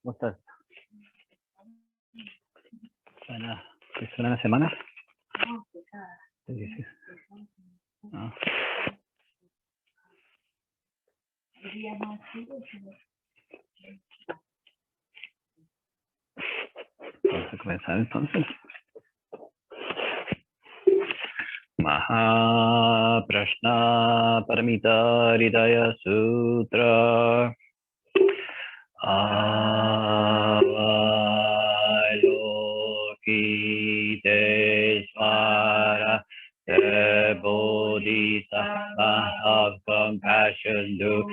¿Cómo estás? ¿Buena semana? Sí. Ah. Vamos a comenzar entonces. Maha Prashna Paramita Hridaya Sutra Avalokiteshvara the Bodhisattva of compassion do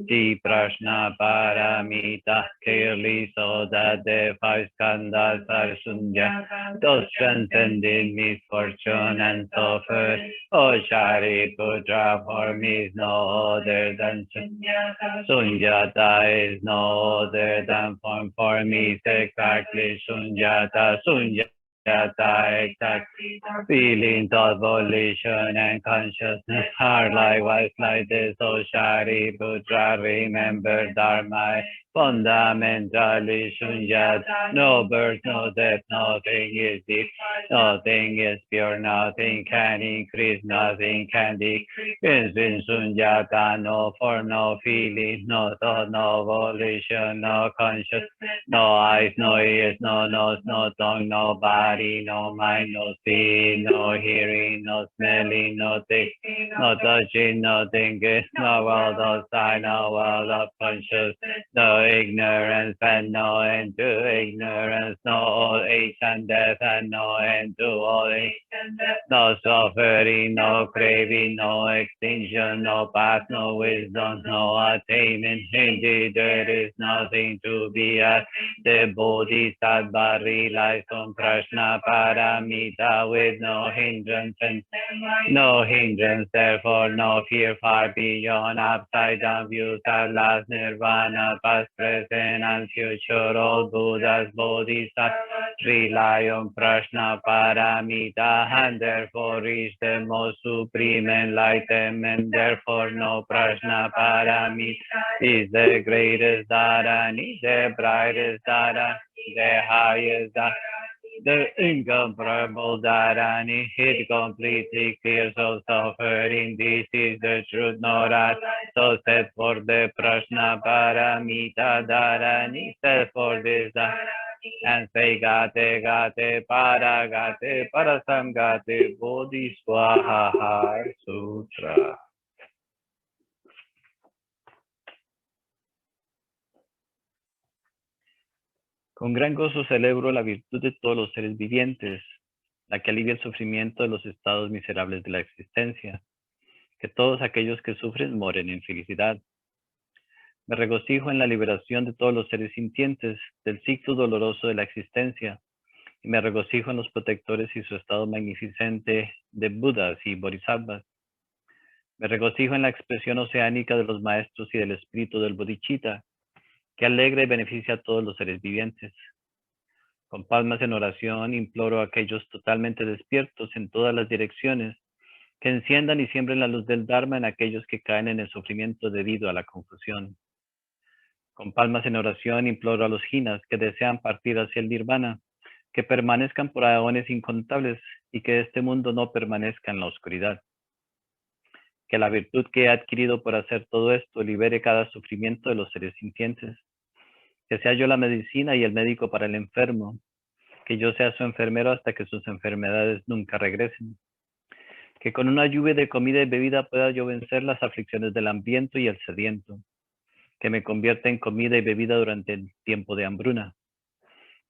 the Prashna Paramita clearly so that the five skandhas are Sunya, those transcending misfortune and suffer. O Shariputra, for me is no other than Sunyata. Sunyata is no other than form. For me is exactly Sunyata. Sunyata exactly. Feeling, thought, volition, and consciousness are likewise like this. O Shariputra, remember Dharma. Fundamentally Sunyata. No birth, no death, nothing is deep. Nothing is pure, nothing can increase, nothing can decrease. In Sunyata, no form, no feeling, no thought, no volition, no consciousness, no eyes, no ears, no nose, no tongue, no body, no mind, no seeing, no hearing, no smelling, no tasting, no touching, no thinking, no world outside, no world of consciousness, no ignorance and no end to ignorance, no old age and death and no end to old age and death, no suffering, no craving, no extinction, no path, no wisdom, no attainment. Indeed, there is nothing to be attained. The Bodhisattva relies on Krishna Paramita with no hindrance, therefore no fear, far beyond upside down views at last nirvana, past, present, and future. All Buddhas, Bodhisattvas rely on Prashna Paramita and therefore reach the most supreme enlightenment. Therefore no Prashna Paramita is the greatest Dharani, the brightest Dharani, the highest Dharani, the incomparable Dharani. It completely clears all suffering. This is the truth, no right. So set for the Prashna Paramita Dharani, set for this Dharani. And say Gate Gate Parasamgate Bodhiswaha Sutra. Con gran gozo celebro la virtud de todos los seres vivientes, la que alivia el sufrimiento de los estados miserables de la existencia, que todos aquellos que sufren moren en felicidad. Me regocijo en la liberación de todos los seres sintientes del ciclo doloroso de la existencia, y me regocijo en los protectores y su estado magnificente de Budas y Bodhisattvas. Me regocijo en la expresión oceánica de los maestros y del espíritu del Bodhicitta, que alegra y beneficia a todos los seres vivientes. Con palmas en oración imploro a aquellos totalmente despiertos en todas las direcciones que enciendan y siembren la luz del Dharma en aquellos que caen en el sufrimiento debido a la confusión. Con palmas en oración imploro a los jinas que desean partir hacia el nirvana, que permanezcan por aeones incontables y que este mundo no permanezca en la oscuridad. Que la virtud que he adquirido por hacer todo esto libere cada sufrimiento de los seres sintientes. Que sea yo la medicina y el médico para el enfermo. Que yo sea su enfermero hasta que sus enfermedades nunca regresen. Que con una lluvia de comida y bebida pueda yo vencer las aflicciones del hambriento y el sediento. Que me convierta en comida y bebida durante el tiempo de hambruna.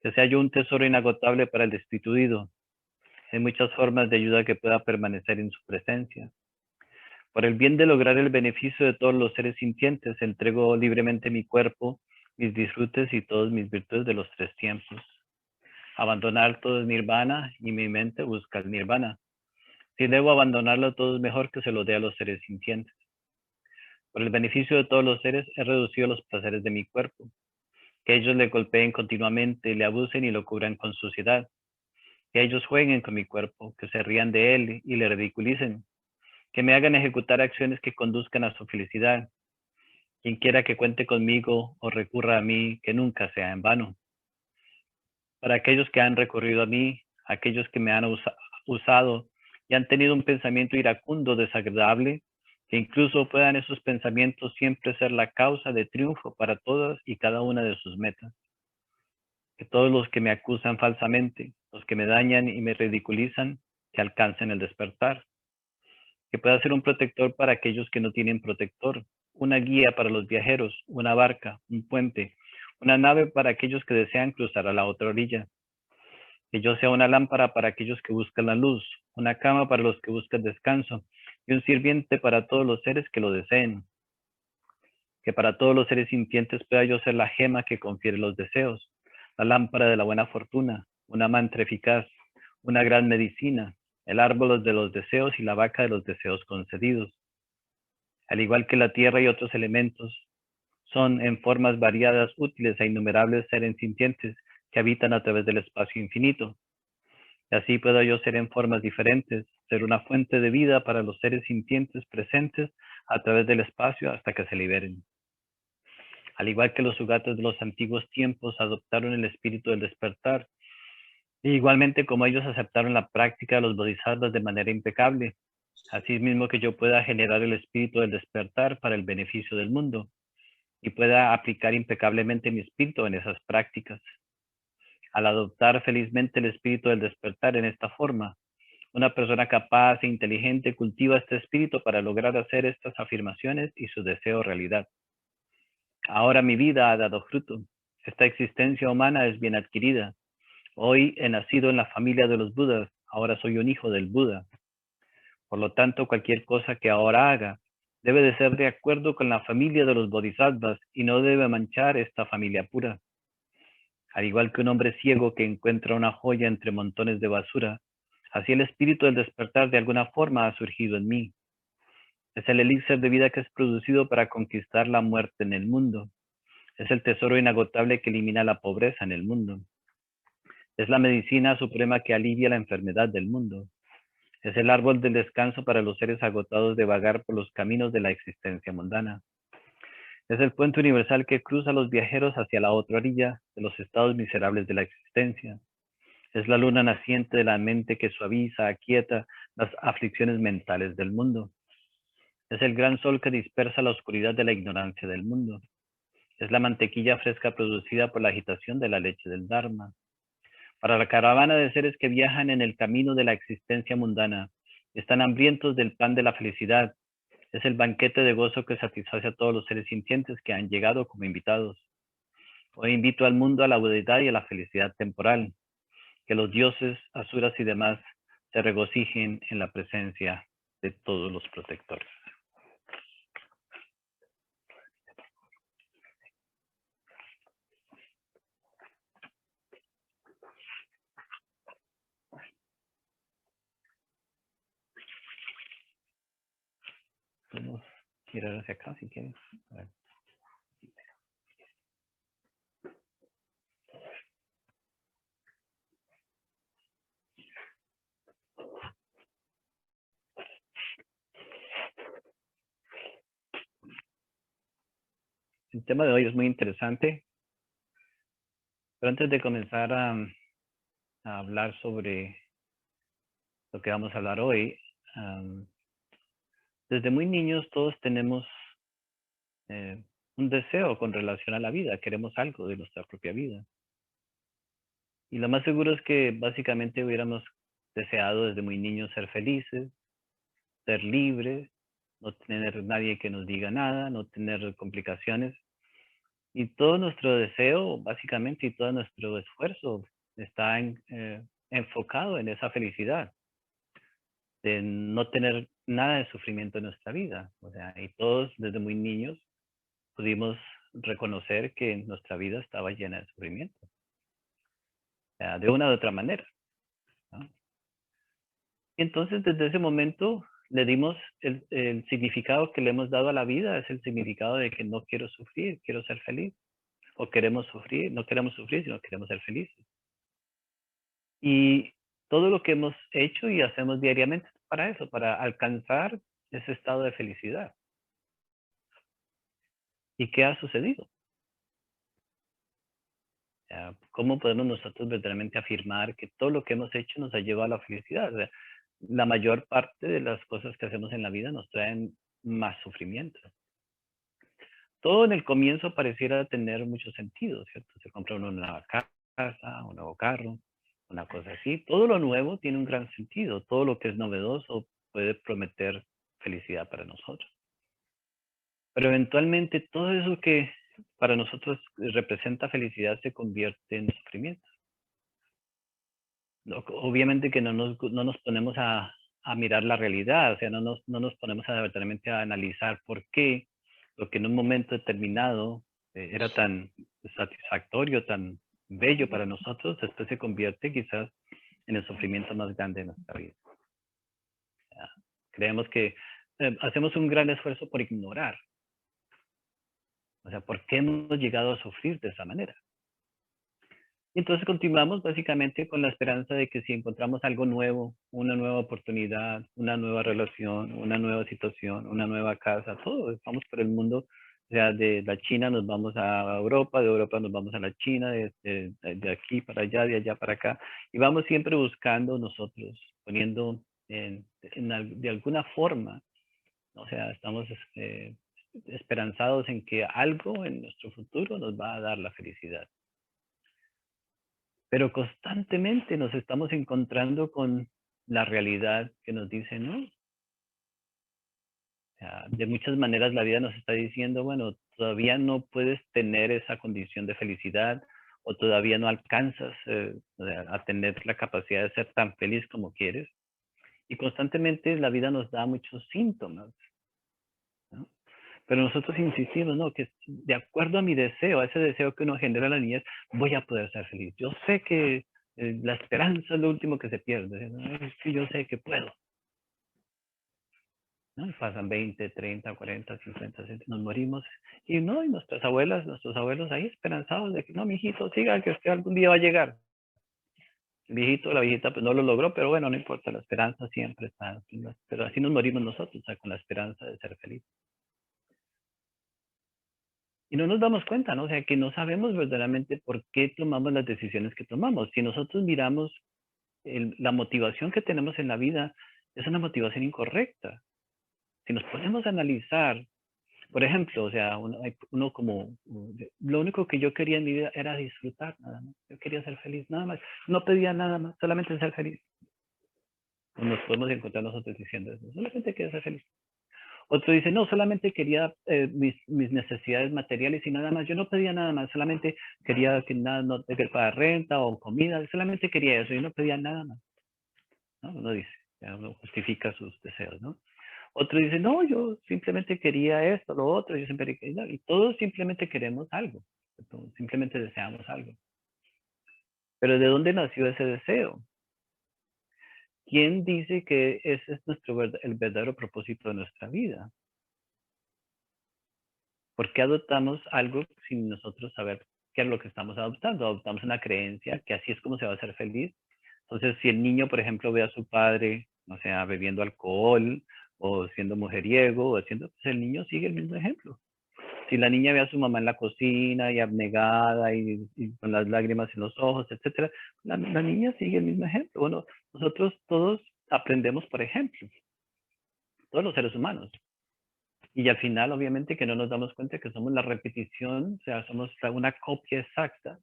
Que sea yo un tesoro inagotable para el destituido. Hay muchas formas de ayuda que pueda permanecer en su presencia. Por el bien de lograr el beneficio de todos los seres sintientes, entrego libremente mi cuerpo, mis disfrutes y todas mis virtudes de los tres tiempos. Abandonar todo es nirvana y mi mente busca el nirvana. Si debo abandonarlo todo es mejor que se lo dé a los seres sintientes. Por el beneficio de todos los seres he reducido los placeres de mi cuerpo. Que ellos le golpeen continuamente, le abusen y lo cubran con suciedad. Que ellos jueguen con mi cuerpo, que se rían de él y le ridiculicen. Que me hagan ejecutar acciones que conduzcan a su felicidad. Quien quiera que cuente conmigo o recurra a mí, que nunca sea en vano. Para aquellos que han recurrido a mí, aquellos que me han usado y han tenido un pensamiento iracundo, desagradable, que incluso puedan esos pensamientos siempre ser la causa de triunfo para todas y cada una de sus metas. Que todos los que me acusan falsamente, los que me dañan y me ridiculizan, que alcancen el despertar. Que pueda ser un protector para aquellos que no tienen protector, una guía para los viajeros, una barca, un puente, una nave para aquellos que desean cruzar a la otra orilla. Que yo sea una lámpara para aquellos que buscan la luz, una cama para los que buscan descanso y un sirviente para todos los seres que lo deseen. Que para todos los seres sintientes pueda yo ser la gema que confiere los deseos, la lámpara de la buena fortuna, una mantra eficaz, una gran medicina, el árbol de los deseos y la vaca de los deseos concedidos. Al igual que la tierra y otros elementos, son en formas variadas útiles a innumerables seres sintientes que habitan a través del espacio infinito. Y así puedo yo ser en formas diferentes, ser una fuente de vida para los seres sintientes presentes a través del espacio hasta que se liberen. Al igual que los sugatas de los antiguos tiempos adoptaron el espíritu del despertar, e igualmente como ellos aceptaron la práctica de los bodhisattvas de manera impecable, así mismo que yo pueda generar el espíritu del despertar para el beneficio del mundo y pueda aplicar impecablemente mi espíritu en esas prácticas. Al adoptar felizmente el espíritu del despertar en esta forma, una persona capaz e inteligente cultiva este espíritu para lograr hacer estas afirmaciones y su deseo realidad. Ahora mi vida ha dado fruto. Esta existencia humana es bien adquirida. Hoy he nacido en la familia de los Budas. Ahora soy un hijo del Buda. Por lo tanto, cualquier cosa que ahora haga debe de ser de acuerdo con la familia de los Bodhisattvas y no debe manchar esta familia pura. Al igual que un hombre ciego que encuentra una joya entre montones de basura, así el espíritu del despertar de alguna forma ha surgido en mí. Es el elixir de vida que es producido para conquistar la muerte en el mundo. Es el tesoro inagotable que elimina la pobreza en el mundo. Es la medicina suprema que alivia la enfermedad del mundo. Es el árbol del descanso para los seres agotados de vagar por los caminos de la existencia mundana. Es el puente universal que cruza a los viajeros hacia la otra orilla de los estados miserables de la existencia. Es la luna naciente de la mente que suaviza, aquieta las aflicciones mentales del mundo. Es el gran sol que dispersa la oscuridad de la ignorancia del mundo. Es la mantequilla fresca producida por la agitación de la leche del Dharma. Para la caravana de seres que viajan en el camino de la existencia mundana, están hambrientos del pan de la felicidad. Es el banquete de gozo que satisface a todos los seres sintientes que han llegado como invitados. Hoy invito al mundo a la budeidad y a la felicidad temporal. Que los dioses, asuras y demás se regocijen en la presencia de todos los protectores. Podemos girar hacia acá si quieres. A ver. El tema de hoy es muy interesante, pero antes de comenzar a hablar sobre lo que vamos a hablar hoy, desde muy niños todos tenemos un deseo con relación a la vida, queremos algo de nuestra propia vida. Y lo más seguro es que básicamente hubiéramos deseado desde muy niños ser felices, ser libres, no tener nadie que nos diga nada, no tener complicaciones. Y todo nuestro deseo, básicamente, y todo nuestro esfuerzo está enfocado en esa felicidad, de no tener nada de sufrimiento en nuestra vida. O sea, y todos desde muy niños pudimos reconocer que nuestra vida estaba llena de sufrimiento, o sea, de una u otra manera, ¿no? Y entonces desde ese momento le dimos el significado que le hemos dado a la vida, es el significado de que no quiero sufrir, quiero ser feliz. O queremos sufrir, no queremos sufrir, sino queremos ser felices. Y todo lo que hemos hecho y hacemos diariamente es para eso, para alcanzar ese estado de felicidad. ¿Y qué ha sucedido? O sea, ¿cómo podemos nosotros verdaderamente afirmar que todo lo que hemos hecho nos ha llevado a la felicidad? O sea, la mayor parte de las cosas que hacemos en la vida nos traen más sufrimiento. Todo en el comienzo pareciera tener mucho sentido, ¿cierto? Se compra uno una nueva casa, un nuevo carro, una cosa así. Todo lo nuevo tiene un gran sentido. Todo lo que es novedoso puede prometer felicidad para nosotros. Pero eventualmente todo eso que para nosotros representa felicidad se convierte en sufrimiento. Obviamente que no nos ponemos a mirar la realidad, o sea, no nos ponemos a verdaderamente a analizar por qué lo que en un momento determinado era tan satisfactorio, tan bello para nosotros, después se convierte quizás en el sufrimiento más grande de nuestra vida. O sea, creemos que hacemos un gran esfuerzo por ignorar, o sea, ¿por qué hemos llegado a sufrir de esa manera? Y entonces continuamos básicamente con la esperanza de que si encontramos algo nuevo, una nueva oportunidad, una nueva relación, una nueva situación, una nueva casa, todo, vamos por el mundo, o sea, de la China nos vamos a Europa, de Europa nos vamos a la China, de aquí para allá, de allá para acá, y vamos siempre buscando nosotros, poniendo de alguna forma, o sea, estamos esperanzados en que algo en nuestro futuro nos va a dar la felicidad. Pero constantemente nos estamos encontrando con la realidad que nos dice, no. O sea, de muchas maneras la vida nos está diciendo, bueno, todavía no puedes tener esa condición de felicidad o todavía no alcanzas a tener la capacidad de ser tan feliz como quieres. Y constantemente la vida nos da muchos síntomas, ¿no? Pero nosotros insistimos, no, que de acuerdo a mi deseo, a ese deseo que uno genera en la niñez, voy a poder ser feliz. Yo sé que la esperanza es lo último que se pierde. ¿No? Es que yo sé que puedo. ¿No? Pasan 20, 30, 40, 50, 60, nos morimos. Y no, y nuestras abuelas, nuestros abuelos ahí esperanzados de que no, mi hijito, siga, que usted algún día va a llegar. El viejito, la viejita, pues no lo logró, pero bueno, no importa, la esperanza siempre está. Pero así nos morimos nosotros, o sea, con la esperanza de ser feliz. Y no nos damos cuenta, ¿no? O sea, que no sabemos verdaderamente por qué tomamos las decisiones que tomamos. Si nosotros miramos la motivación que tenemos en la vida, es una motivación incorrecta. Si nos ponemos a analizar, por ejemplo, o sea, uno como, lo único que yo quería en mi vida era disfrutar, nada más. Yo quería ser feliz, nada más. No pedía nada más, solamente ser feliz. Nos podemos encontrar nosotros diciendo eso, solamente quería ser feliz. Otro dice, no, solamente quería mis necesidades materiales y nada más. Yo no pedía nada más, solamente quería que nada, no tener para renta o comida, solamente quería eso, yo no pedía nada más. ¿No? Uno dice, ya uno justifica sus deseos, ¿no? Otro dice, no, yo simplemente quería esto, lo otro, yo siempre quería, y todos simplemente queremos algo, simplemente deseamos algo. Pero ¿de dónde nació ese deseo? ¿Quién dice que ese es el verdadero propósito de nuestra vida? ¿Por qué adoptamos algo sin nosotros saber qué es lo que estamos adoptando? Adoptamos una creencia que así es como se va a hacer feliz. Entonces, si el niño, por ejemplo, ve a su padre, o sea, bebiendo alcohol o siendo mujeriego, o haciendo, pues el niño sigue el mismo ejemplo. Si la niña ve a su mamá en la cocina y abnegada y con las lágrimas en los ojos, etcétera, la niña sigue el mismo ejemplo. Bueno, nosotros todos aprendemos por ejemplo, todos los seres humanos. Y al final, obviamente, que no nos damos cuenta que somos la repetición, o sea, somos una copia exacta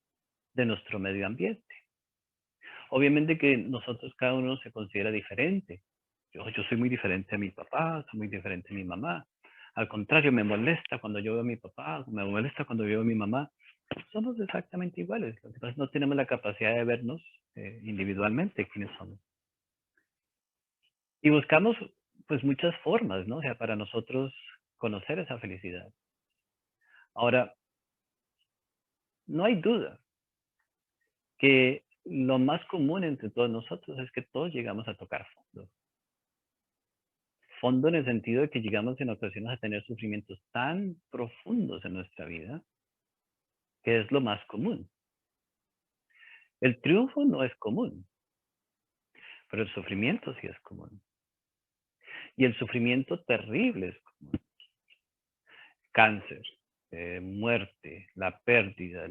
de nuestro medio ambiente. Obviamente que nosotros, cada uno se considera diferente. Yo soy muy diferente a mi papá, soy muy diferente a mi mamá. Al contrario, me molesta cuando yo veo a mi papá, me molesta cuando veo a mi mamá. Somos exactamente iguales. Lo que pasa es que no tenemos la capacidad de vernos individualmente quiénes somos. Y buscamos, pues, muchas formas, ¿no? O sea, para nosotros conocer esa felicidad. Ahora, no hay duda que lo más común entre todos nosotros es que todos llegamos a tocar fondo. Fondo en el sentido de que llegamos en ocasiones a tener sufrimientos tan profundos en nuestra vida, que es lo más común. El triunfo no es común, pero el sufrimiento sí es común. Y el sufrimiento terrible es común. Cáncer, muerte, la pérdida,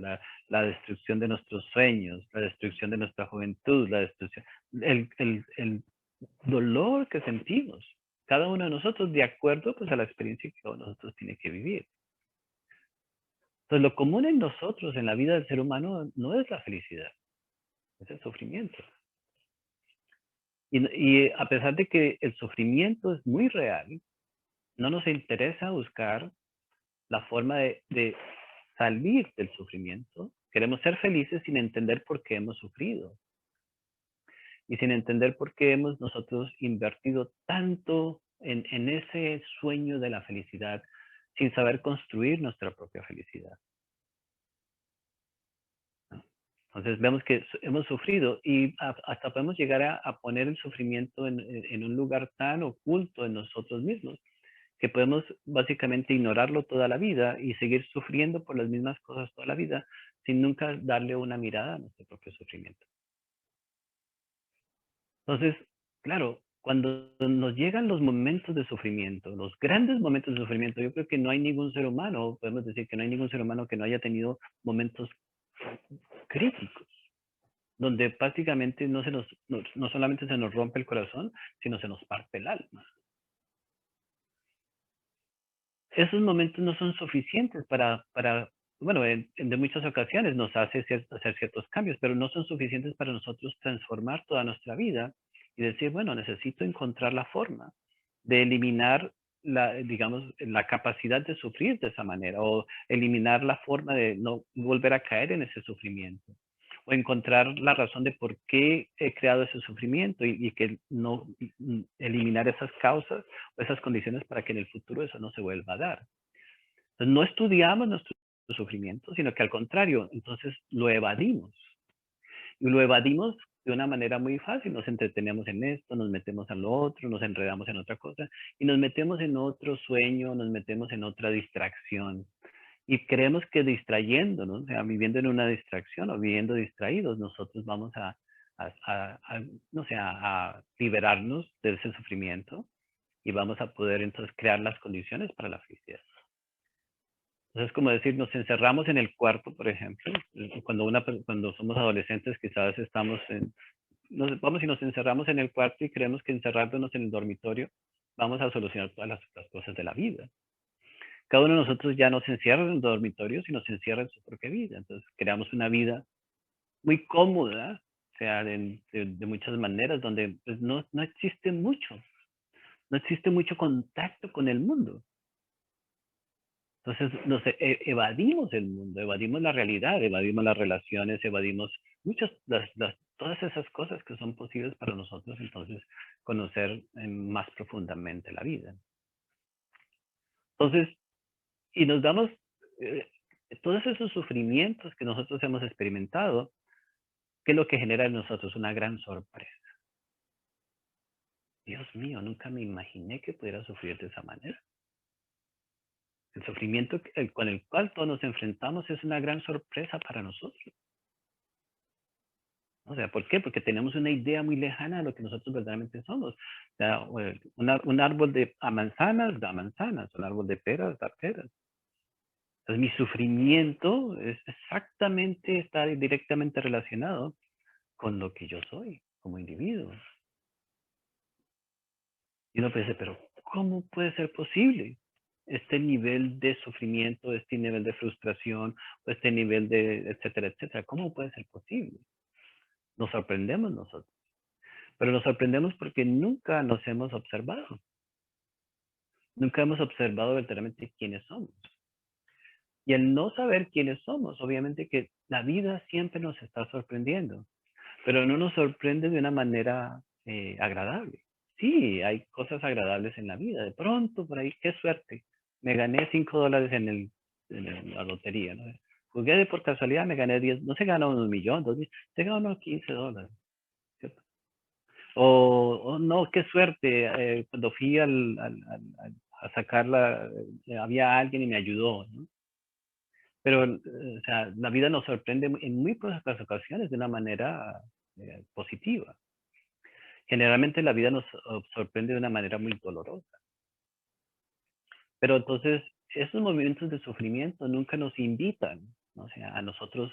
la destrucción de nuestros sueños, la destrucción de nuestra juventud, la destrucción, el dolor que sentimos, cada uno de nosotros de acuerdo pues a la experiencia que nosotros tiene que vivir. Entonces lo común en nosotros, en la vida del ser humano, no es la felicidad, es el sufrimiento. Y a pesar de que el sufrimiento es muy real, no nos interesa buscar la forma de salir del sufrimiento. Queremos ser felices sin entender por qué hemos sufrido y sin entender por qué hemos nosotros invertido tanto en ese sueño de la felicidad sin saber construir nuestra propia felicidad. Entonces vemos que hemos sufrido y hasta podemos llegar a poner el sufrimiento en un lugar tan oculto en nosotros mismos que podemos básicamente ignorarlo toda la vida y seguir sufriendo por las mismas cosas toda la vida sin nunca darle una mirada a nuestro propio sufrimiento. Entonces, claro, cuando nos llegan los momentos de sufrimiento, los grandes momentos de sufrimiento, yo creo que no hay ningún ser humano, podemos decir que no hay ningún ser humano que no haya tenido momentos críticos, donde prácticamente no solamente se nos rompe el corazón, sino se nos parte el alma. Esos momentos no son suficientes bueno, de muchas ocasiones nos hace hacer ciertos cambios, pero no son suficientes para nosotros transformar toda nuestra vida y decir, bueno, necesito encontrar la forma de eliminar digamos, la capacidad de sufrir de esa manera o eliminar la forma de no volver a caer en ese sufrimiento o encontrar la razón de por qué he creado ese sufrimiento y que no eliminar esas causas o esas condiciones para que en el futuro eso no se vuelva a dar. Entonces, no estudiamos nuestro sufrimiento, sino que al contrario, entonces lo evadimos. Y lo evadimos de una manera muy fácil. Nos entretenemos en esto, nos metemos en lo otro, nos enredamos en otra cosa y nos metemos en otro sueño, nos metemos en otra distracción. Y creemos que distrayéndonos, o sea, viviendo en una distracción o viviendo distraídos, nosotros vamos no sé, a liberarnos de ese sufrimiento y vamos a poder entonces crear las condiciones para la felicidad. Entonces, como decir, nos encerramos en el cuarto, por ejemplo, cuando somos adolescentes, quizás vamos y nos encerramos en el cuarto y creemos que encerrándonos en el dormitorio vamos a solucionar todas las cosas de la vida. Cada uno de nosotros ya no se encierra en el dormitorio, sino se encierra en su propia vida. Entonces, creamos una vida muy cómoda, o sea, de muchas maneras, donde pues, no existe mucho, no existe mucho contacto con el mundo. Entonces evadimos el mundo, evadimos la realidad, evadimos las relaciones, evadimos todas esas cosas que son posibles para nosotros, entonces, conocer más profundamente la vida. Entonces, y nos damos, eh, todos esos sufrimientos que nosotros hemos experimentado, ¿qué es lo que genera en nosotros? Una gran sorpresa. Dios mío, nunca me imaginé que pudiera sufrir de esa manera. El sufrimiento con el cual todos nos enfrentamos es una gran sorpresa para nosotros. O sea, ¿por qué? Porque tenemos una idea muy lejana de lo que nosotros verdaderamente somos. O sea, un árbol a manzanas da manzanas, un árbol de peras da peras. Entonces, mi sufrimiento está directamente relacionado con lo que yo soy como individuo. Y uno piensa, pero ¿cómo puede ser posible este nivel de sufrimiento, este nivel de frustración, o este nivel de etcétera, etcétera? ¿Cómo puede ser posible? Nos sorprendemos nosotros. Pero nos sorprendemos porque nunca nos hemos observado. Nunca hemos observado verdaderamente quiénes somos. Y el no saber quiénes somos, obviamente que la vida siempre nos está sorprendiendo, pero no nos sorprende de una manera agradable. Sí, hay cosas agradables en la vida. De pronto, por ahí, qué suerte. Me gané $5 en la lotería. ¿No? Jugué por casualidad, me gané 10. No se gana un millón, 2 millones, se gana unos $15. ¿Cierto? O no, qué suerte, cuando fui a sacarla, había alguien y me ayudó, ¿no? Pero, o sea, la vida nos sorprende en muy pocas ocasiones de una manera positiva. Generalmente la vida nos sorprende de una manera muy dolorosa. Pero entonces, esos movimientos de sufrimiento nunca nos invitan, ¿no? O sea, a nosotros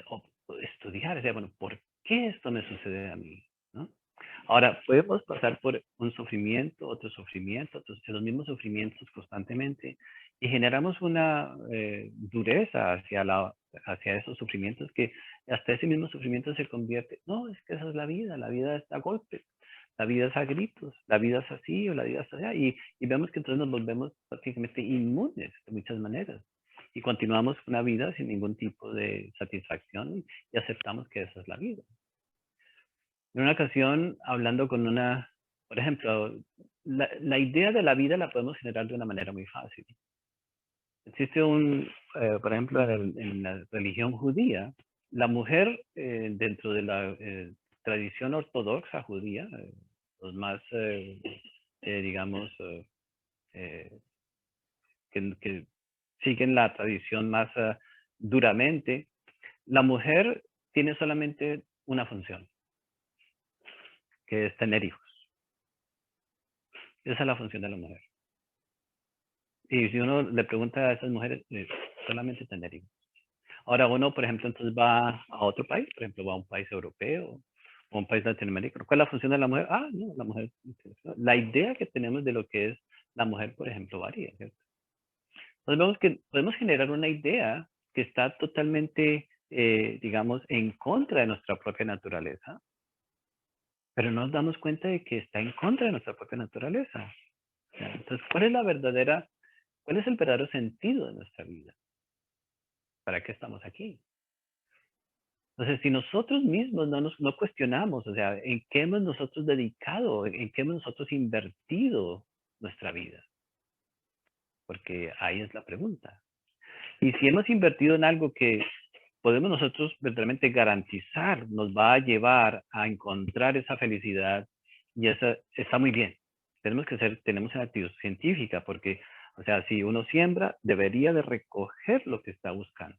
o estudiar, o sea, bueno, ¿por qué esto me sucede a mí? ¿No? Ahora, podemos pasar por un sufrimiento, otros, los mismos sufrimientos constantemente y generamos una dureza hacia esos sufrimientos que hasta ese mismo sufrimiento se convierte, no, es que esa es la vida está a golpes, la vida es a gritos, la vida es así o la vida es allá y vemos que entonces nos volvemos prácticamente inmunes de muchas maneras y continuamos una vida sin ningún tipo de satisfacción y aceptamos que esa es la vida. En una ocasión, hablando con por ejemplo, la idea de la vida la podemos generar de una manera muy fácil. Existe por ejemplo, en la religión judía, la mujer dentro de la tradición ortodoxa judía, los más, digamos, eh, que siguen la tradición más duramente, la mujer tiene solamente una función, que es tener hijos. Esa es la función de la mujer. Y si uno le pregunta a esas mujeres, solamente tener hijos. Ahora uno, por ejemplo, entonces va a otro país, por ejemplo, va a un país europeo o un país latinoamericano. ¿Cuál es la función de la mujer? Ah, no, la mujer. La idea que tenemos de lo que es la mujer, por ejemplo, varía, ¿cierto? Entonces vemos que podemos generar una idea que está totalmente, digamos, en contra de nuestra propia naturaleza, pero no nos damos cuenta de que está en contra de nuestra propia naturaleza. Entonces, ¿cuál es el verdadero sentido de nuestra vida? ¿Para qué estamos aquí? Entonces, si nosotros mismos no cuestionamos, o sea, ¿en qué hemos nosotros dedicado? ¿En qué hemos nosotros invertido nuestra vida? Porque ahí es la pregunta. Y si hemos invertido en algo que podemos nosotros verdaderamente garantizar, nos va a llevar a encontrar esa felicidad, y esa está muy bien. Tenemos una actitud científica, porque, o sea, si uno siembra, debería de recoger lo que está buscando.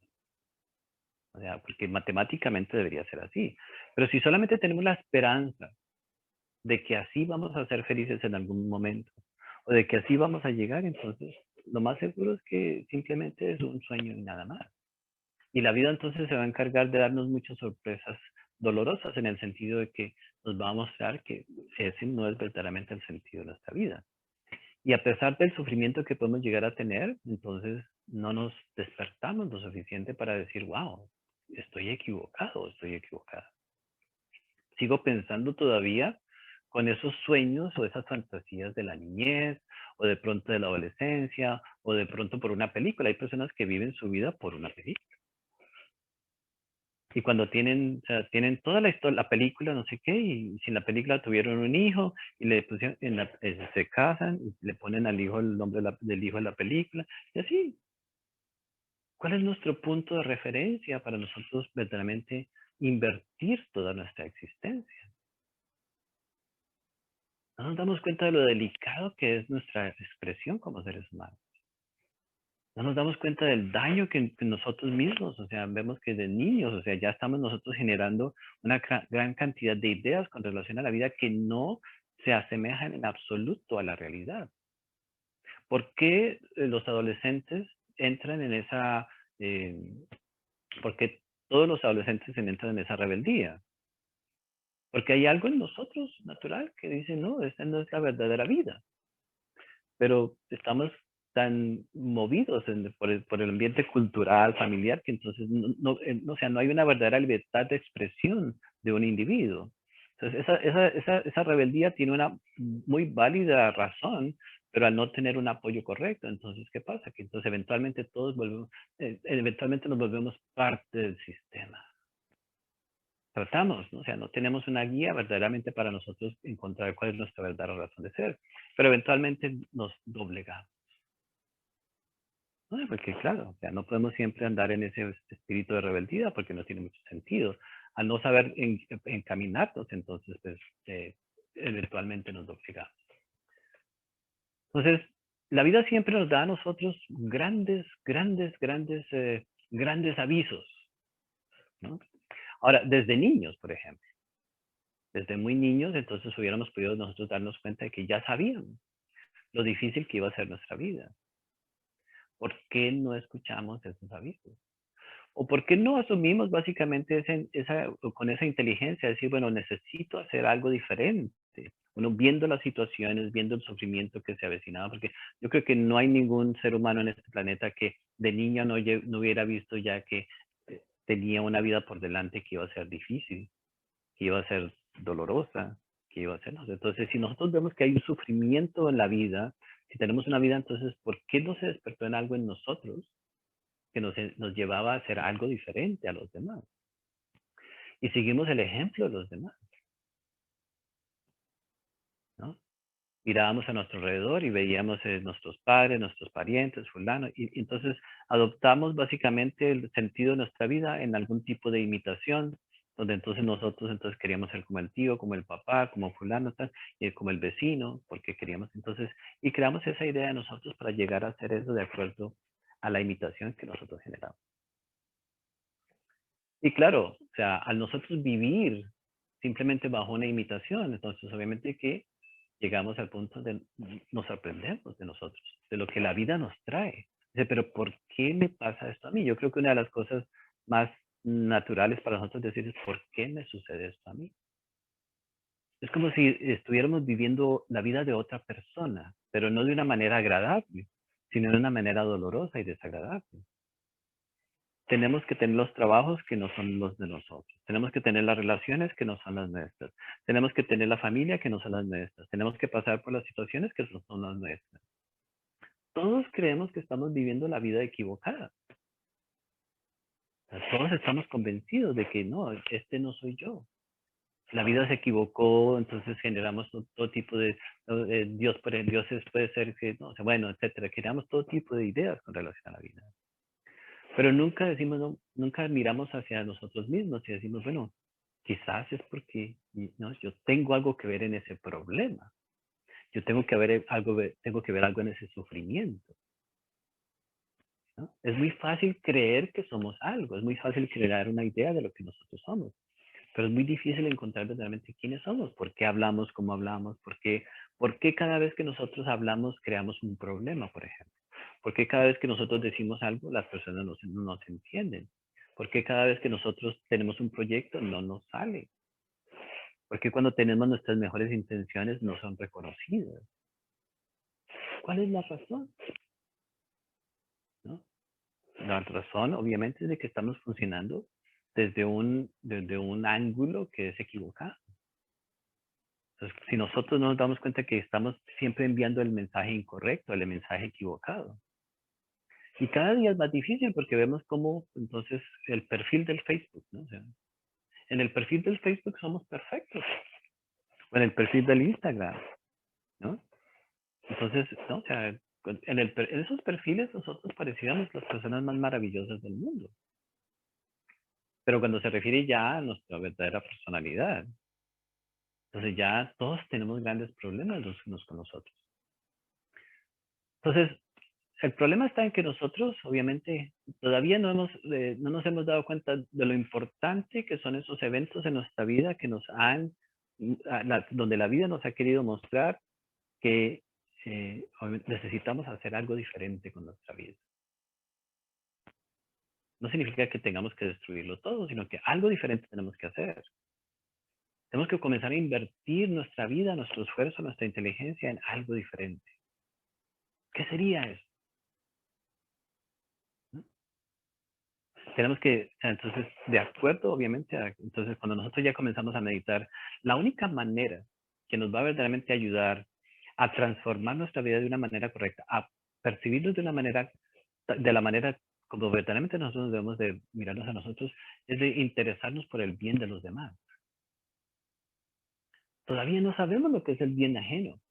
O sea, porque matemáticamente debería ser así. Pero si solamente tenemos la esperanza de que así vamos a ser felices en algún momento, o de que así vamos a llegar, entonces lo más seguro es que simplemente es un sueño y nada más. Y la vida entonces se va a encargar de darnos muchas sorpresas dolorosas en el sentido de que nos va a mostrar que ese no es verdaderamente el sentido de nuestra vida. Y a pesar del sufrimiento que podemos llegar a tener, entonces no nos despertamos lo suficiente para decir, wow, estoy equivocado, estoy equivocada. Sigo pensando todavía con esos sueños o esas fantasías de la niñez, o de pronto de la adolescencia, o de pronto por una película. Hay personas que viven su vida por una película. Y cuando tienen, o sea, tienen toda la historia, la película, no sé qué, y si en la película tuvieron un hijo y le pusieron, se casan y le ponen al hijo el nombre del hijo de la película, y así. ¿Cuál es nuestro punto de referencia para nosotros verdaderamente invertir toda nuestra existencia? No nos damos cuenta de lo delicado que es nuestra expresión como seres humanos. No nos damos cuenta del daño que nosotros mismos, o sea, vemos que de niños, o sea, ya estamos nosotros generando una gran cantidad de ideas con relación a la vida que no se asemejan en absoluto a la realidad. ¿Por qué los adolescentes entran en eh, por qué todos los adolescentes entran en esa rebeldía? Porque hay algo en nosotros natural que dice, no, esta no es la verdadera vida. Pero estamos tan movidos por el ambiente cultural, familiar, que entonces o sea, no hay una verdadera libertad de expresión de un individuo. Entonces, esa rebeldía tiene una muy válida razón, pero al no tener un apoyo correcto, entonces, ¿qué pasa? Que entonces eventualmente nos volvemos parte del sistema. Tratamos, ¿no? O sea, no tenemos una guía verdaderamente para nosotros encontrar cuál es nuestra verdadera razón de ser, pero eventualmente nos doblegamos. ¿No? Porque claro, o sea, no podemos siempre andar en ese espíritu de rebeldía porque no tiene mucho sentido. Al no saber encaminarnos, entonces, pues, eventualmente nos doblegamos. Entonces, la vida siempre nos da a nosotros grandes avisos, ¿no? Ahora, desde niños, por ejemplo, desde muy niños, entonces hubiéramos podido nosotros darnos cuenta de que ya sabíamos lo difícil que iba a ser nuestra vida. ¿Por qué no escuchamos esos avisos? ¿O por qué no asumimos básicamente con esa inteligencia, decir, bueno, necesito hacer algo diferente? Bueno, viendo las situaciones, viendo el sufrimiento que se avecinaba, porque yo creo que no hay ningún ser humano en este planeta que de niño no hubiera visto ya que tenía una vida por delante que iba a ser difícil, que iba a ser dolorosa, que iba a ser, ¿no? Entonces, si nosotros vemos que hay un sufrimiento en la vida, si tenemos una vida, entonces, ¿por qué no se despertó en algo en nosotros que nos llevaba a hacer algo diferente a los demás? Y seguimos el ejemplo de los demás, ¿no? Mirábamos a nuestro alrededor y veíamos nuestros padres, nuestros parientes, fulano, y entonces adoptamos básicamente el sentido de nuestra vida en algún tipo de imitación, donde entonces nosotros entonces queríamos ser como el tío, como el papá, como fulano, tal, y como el vecino, porque queríamos entonces, y creamos esa idea de nosotros para llegar a hacer eso de acuerdo a la imitación que nosotros generamos. Y claro, o sea, al nosotros vivir simplemente bajo una imitación, entonces obviamente que llegamos al punto de nos sorprendemos de nosotros, de lo que la vida nos trae. Dice, pero ¿por qué me pasa esto a mí? Yo creo que una de las cosas más naturales para nosotros decir es, ¿por qué me sucede esto a mí? Es como si estuviéramos viviendo la vida de otra persona, pero no de una manera agradable, sino de una manera dolorosa y desagradable. Tenemos que tener los trabajos que no son los de nosotros. Tenemos que tener las relaciones que no son las nuestras. Tenemos que tener la familia que no son las nuestras. Tenemos que pasar por las situaciones que no son las nuestras. Todos creemos que estamos viviendo la vida equivocada. Todos estamos convencidos de que no, este no soy yo. La vida se equivocó, entonces generamos todo tipo de Dios, dioses puede ser que, no, bueno, etcétera. Generamos todo tipo de ideas con relación a la vida. Pero nunca decimos, no, nunca miramos hacia nosotros mismos y decimos, bueno, quizás es porque no, yo tengo algo que ver en ese problema. Yo tengo que ver algo en ese sufrimiento. ¿No? Es muy fácil creer que somos algo, es muy fácil crear una idea de lo que nosotros somos, pero es muy difícil encontrar verdaderamente quiénes somos, por qué hablamos, cómo hablamos, por qué cada vez que nosotros hablamos creamos un problema, por ejemplo. ¿Por qué cada vez que nosotros decimos algo las personas no nos entienden? ¿Por qué cada vez que nosotros tenemos un proyecto no nos sale? ¿Por qué cuando tenemos nuestras mejores intenciones no son reconocidas? ¿Cuál es la razón? ¿No? La razón, obviamente, es de que estamos funcionando desde un ángulo que es equivocado. Entonces, si nosotros no nos damos cuenta que estamos siempre enviando el mensaje incorrecto, el mensaje equivocado. Y cada día es más difícil porque vemos cómo, entonces, el perfil del Facebook, ¿no? O sea, en el perfil del Facebook somos perfectos. O en el perfil del Instagram, ¿no? Entonces, ¿no? O sea, en esos perfiles nosotros parecíamos las personas más maravillosas del mundo. Pero cuando se refiere ya a nuestra verdadera personalidad, entonces ya todos tenemos grandes problemas los unos con los otros. Entonces, el problema está en que nosotros, obviamente, todavía no nos hemos dado cuenta de lo importante que son esos eventos en nuestra vida que donde la vida nos ha querido mostrar que necesitamos hacer algo diferente con nuestra vida. No significa que tengamos que destruirlo todo, sino que algo diferente tenemos que hacer. Tenemos que comenzar a invertir nuestra vida, nuestro esfuerzo, nuestra inteligencia en algo diferente. ¿Qué sería eso? ¿No? Tenemos que, entonces, de acuerdo, obviamente, entonces cuando nosotros ya comenzamos a meditar, la única manera que nos va a verdaderamente ayudar a transformar nuestra vida de una manera correcta, a percibirnos de la manera como verdaderamente nosotros debemos de mirarnos a nosotros, es de interesarnos por el bien de los demás. Todavía no sabemos lo que es el bien ajeno.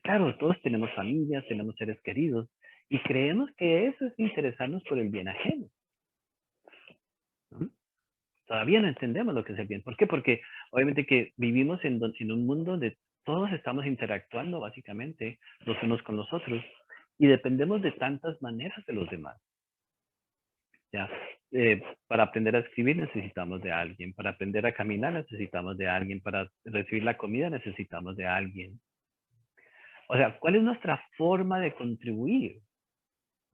Claro, todos tenemos familias, tenemos seres queridos, y creemos que eso es interesarnos por el bien ajeno. ¿No? Todavía no entendemos lo que es el bien. ¿Por qué? Porque obviamente que vivimos en un mundo donde todos estamos interactuando básicamente los unos con los otros y dependemos de tantas maneras de los demás. ¿Ya? Para aprender a escribir necesitamos de alguien, para aprender a caminar necesitamos de alguien, para recibir la comida necesitamos de alguien. O sea, ¿cuál es nuestra forma de contribuir?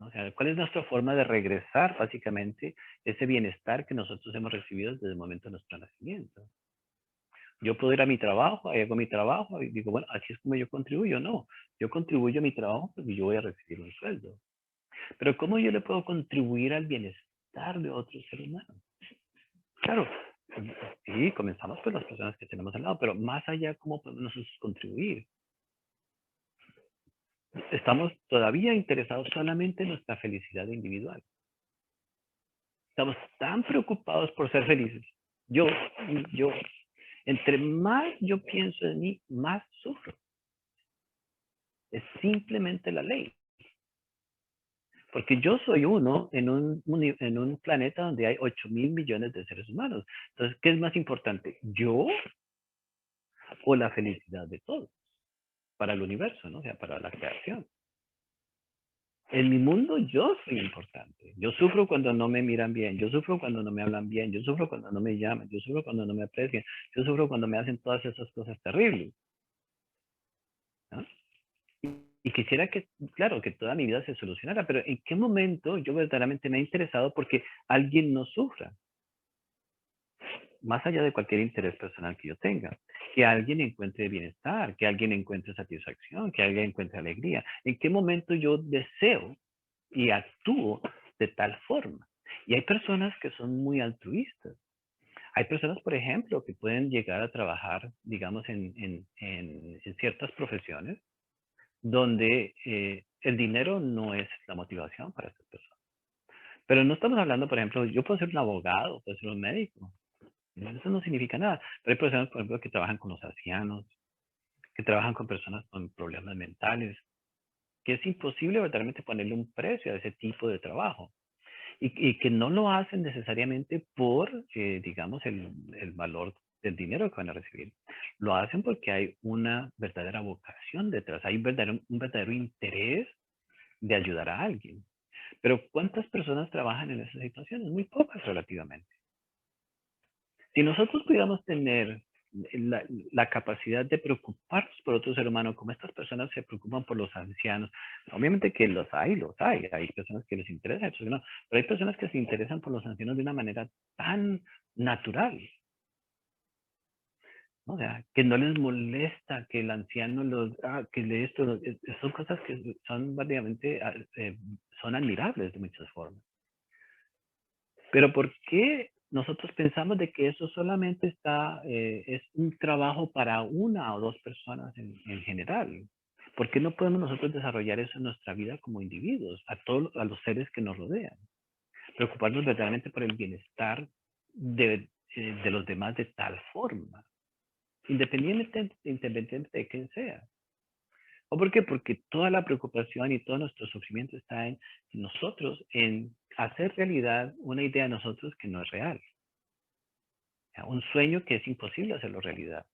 ¿no? O sea, ¿cuál es nuestra forma de regresar básicamente ese bienestar que nosotros hemos recibido desde el momento de nuestro nacimiento? Yo puedo ir a mi trabajo, ahí hago mi trabajo y digo, bueno, así es como yo contribuyo. No, yo contribuyo a mi trabajo porque yo voy a recibir un sueldo. Pero ¿cómo yo le puedo contribuir al bienestar de otro ser humano? Claro, sí, comenzamos por las personas que tenemos al lado, pero más allá, ¿cómo podemos nosotros contribuir? Estamos todavía interesados solamente en nuestra felicidad individual. Estamos tan preocupados por ser felices. Yo, yo, entre más yo pienso en mí, más sufro. Es simplemente la ley. Porque yo soy uno en un planeta donde hay 8.000 millones de seres humanos. Entonces, ¿qué es más importante? ¿Yo o la felicidad de todos? Para el universo, ¿no? O sea, para la creación. En mi mundo yo soy importante. Yo sufro cuando no me miran bien. Yo sufro cuando no me hablan bien. Yo sufro cuando no me llaman. Yo sufro cuando no me aprecian. Yo sufro cuando me hacen todas esas cosas terribles, ¿no? Y quisiera que, claro, que toda mi vida se solucionara, pero ¿en qué momento yo verdaderamente me he interesado porque alguien no sufra? Más allá de cualquier interés personal que yo tenga, que alguien encuentre bienestar, que alguien encuentre satisfacción, que alguien encuentre alegría. ¿En qué momento yo deseo y actúo de tal forma? Y hay personas que son muy altruistas. Hay personas, por ejemplo, que pueden llegar a trabajar, digamos, en ciertas profesiones donde el dinero no es la motivación para esas personas. Pero no estamos hablando, por ejemplo, yo puedo ser un abogado, puedo ser un médico. Eso no significa nada. Pero hay personas, por ejemplo, que trabajan con los ancianos, que trabajan con personas con problemas mentales, que es imposible verdaderamente ponerle un precio a ese tipo de trabajo. Y que no lo hacen necesariamente por, digamos, el valor del dinero que van a recibir. Lo hacen porque hay una verdadera vocación detrás, hay un verdadero interés de ayudar a alguien. Pero ¿cuántas personas trabajan en esas situaciones? Muy pocas relativamente. Si nosotros pudiéramos tener la capacidad de preocuparnos por otro ser humano, como estas personas se preocupan por los ancianos, obviamente que los hay, hay personas que les interesa, hay personas que no, pero hay personas que se interesan por los ancianos de una manera tan natural, ¿no? O sea, que no les molesta que el anciano que le esto, son cosas que son básicamente, son admirables de muchas formas. Pero ¿por qué nosotros pensamos de que eso solamente es un trabajo para una o dos personas en general? ¿Por qué no podemos nosotros desarrollar eso en nuestra vida como individuos, a los seres que nos rodean? Preocuparnos verdaderamente por el bienestar de los demás de tal forma, independientemente de quién sea. ¿O por qué? Porque toda la preocupación y todo nuestro sufrimiento está en nosotros, en hacer realidad una idea de nosotros que no es real. Un sueño que es imposible hacerlo realidad.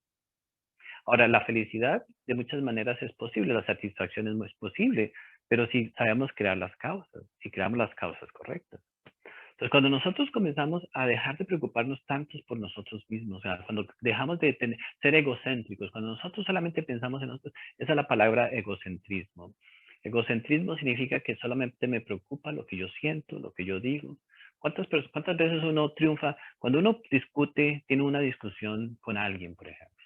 Ahora, la felicidad de muchas maneras es posible, la satisfacción es posible, pero si sabemos crear las causas, si creamos las causas correctas. Entonces, cuando nosotros comenzamos a dejar de preocuparnos tantos por nosotros mismos, o sea, cuando dejamos de ser egocéntricos, cuando nosotros solamente pensamos en nosotros, esa es la palabra egocentrismo. Egocentrismo significa que solamente me preocupa lo que yo siento, lo que yo digo. ¿Cuántas veces uno triunfa cuando uno discute, tiene una discusión con alguien, por ejemplo?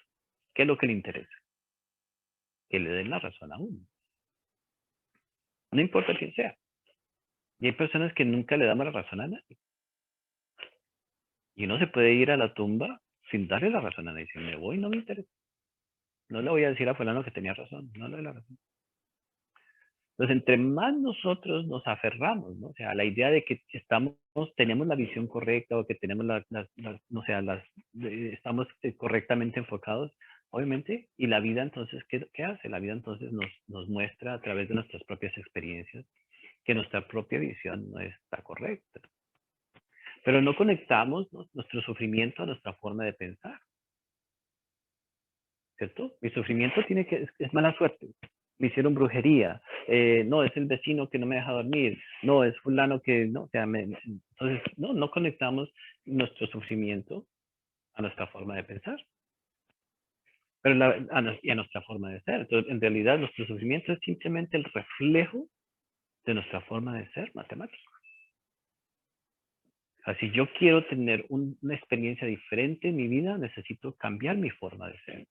¿Qué es lo que le interesa? Que le den la razón a uno. No importa quién sea. Y hay personas que nunca le damos la razón a nadie. Y uno se puede ir a la tumba sin darle la razón a nadie. Si me voy, no me interesa. No le voy a decir a fulano que tenía razón. No le doy la razón. Entonces, entre más nosotros nos aferramos, ¿no? O sea, a la idea de que tenemos la visión correcta o que tenemos no sea, estamos correctamente enfocados, obviamente, y la vida entonces, ¿qué hace? La vida entonces nos muestra a través de nuestras propias experiencias que nuestra propia visión no está correcta. Pero no conectamos, ¿no?, nuestro sufrimiento a nuestra forma de pensar, ¿cierto? Mi sufrimiento es mala suerte. Me hicieron brujería. No, es el vecino que no me deja dormir. No, es fulano que no. O sea, entonces, no conectamos nuestro sufrimiento a nuestra forma de pensar, pero y a nuestra forma de ser. Entonces, en realidad, nuestro sufrimiento es simplemente el reflejo de nuestra forma de ser matemática. O sea, si yo quiero tener una experiencia diferente en mi vida, necesito cambiar mi forma de ser.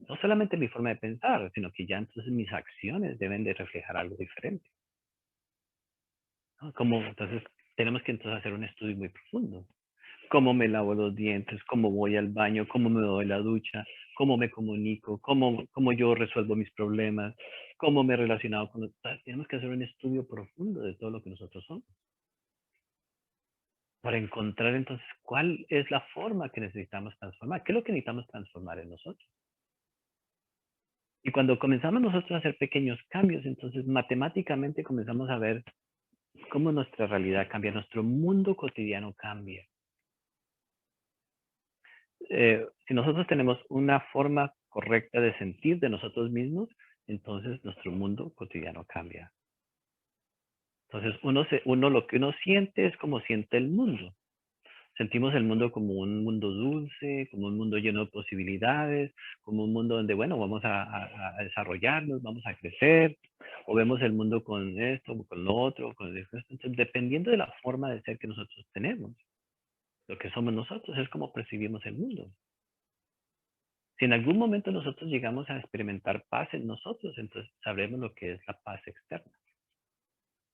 No solamente mi forma de pensar, sino que ya entonces mis acciones deben de reflejar algo diferente, ¿no? Entonces, tenemos que entonces hacer un estudio muy profundo. Cómo me lavo los dientes, cómo voy al baño, cómo me doy la ducha, cómo me comunico, cómo yo resuelvo mis problemas, cómo me he relacionado con los... Tenemos que hacer un estudio profundo de todo lo que nosotros somos, para encontrar entonces cuál es la forma que necesitamos transformar, qué es lo que necesitamos transformar en nosotros. Y cuando comenzamos nosotros a hacer pequeños cambios, entonces matemáticamente comenzamos a ver cómo nuestra realidad cambia, nuestro mundo cotidiano cambia. Si nosotros tenemos una forma correcta de sentir de nosotros mismos, entonces nuestro mundo cotidiano cambia. Entonces uno lo que uno siente es como siente el mundo. Sentimos el mundo como un mundo dulce, como un mundo lleno de posibilidades, como un mundo donde, bueno, vamos a desarrollarnos, vamos a crecer, o vemos el mundo con esto, con lo otro, con esto. Entonces, dependiendo de la forma de ser que nosotros tenemos, lo que somos nosotros es como percibimos el mundo. Si en algún momento nosotros llegamos a experimentar paz en nosotros, entonces sabremos lo que es la paz externa.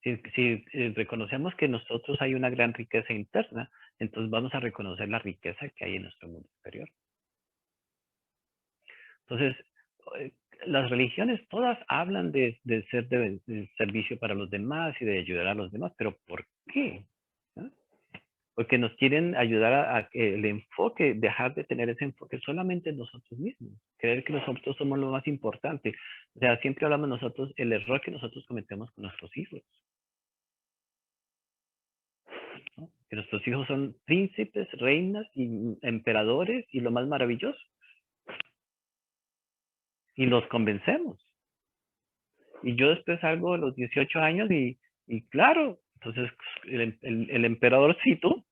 Si reconocemos que en nosotros hay una gran riqueza interna, entonces vamos a reconocer la riqueza que hay en nuestro mundo exterior. Entonces, eh, las religiones todas hablan de ser de servicio para los demás y de ayudar a los demás, pero ¿por qué? ¿no? Porque nos quieren ayudar a que el enfoque, dejar de tener ese enfoque solamente en nosotros mismos, creer que nosotros somos lo más importante. O sea, siempre hablamos nosotros, el error que nosotros cometemos con nuestros hijos. ¿no? Que nuestros hijos son príncipes, reinas y emperadores y lo más maravilloso. Y los convencemos. Y yo después salgo a los 18 años y claro, entonces el emperadorcito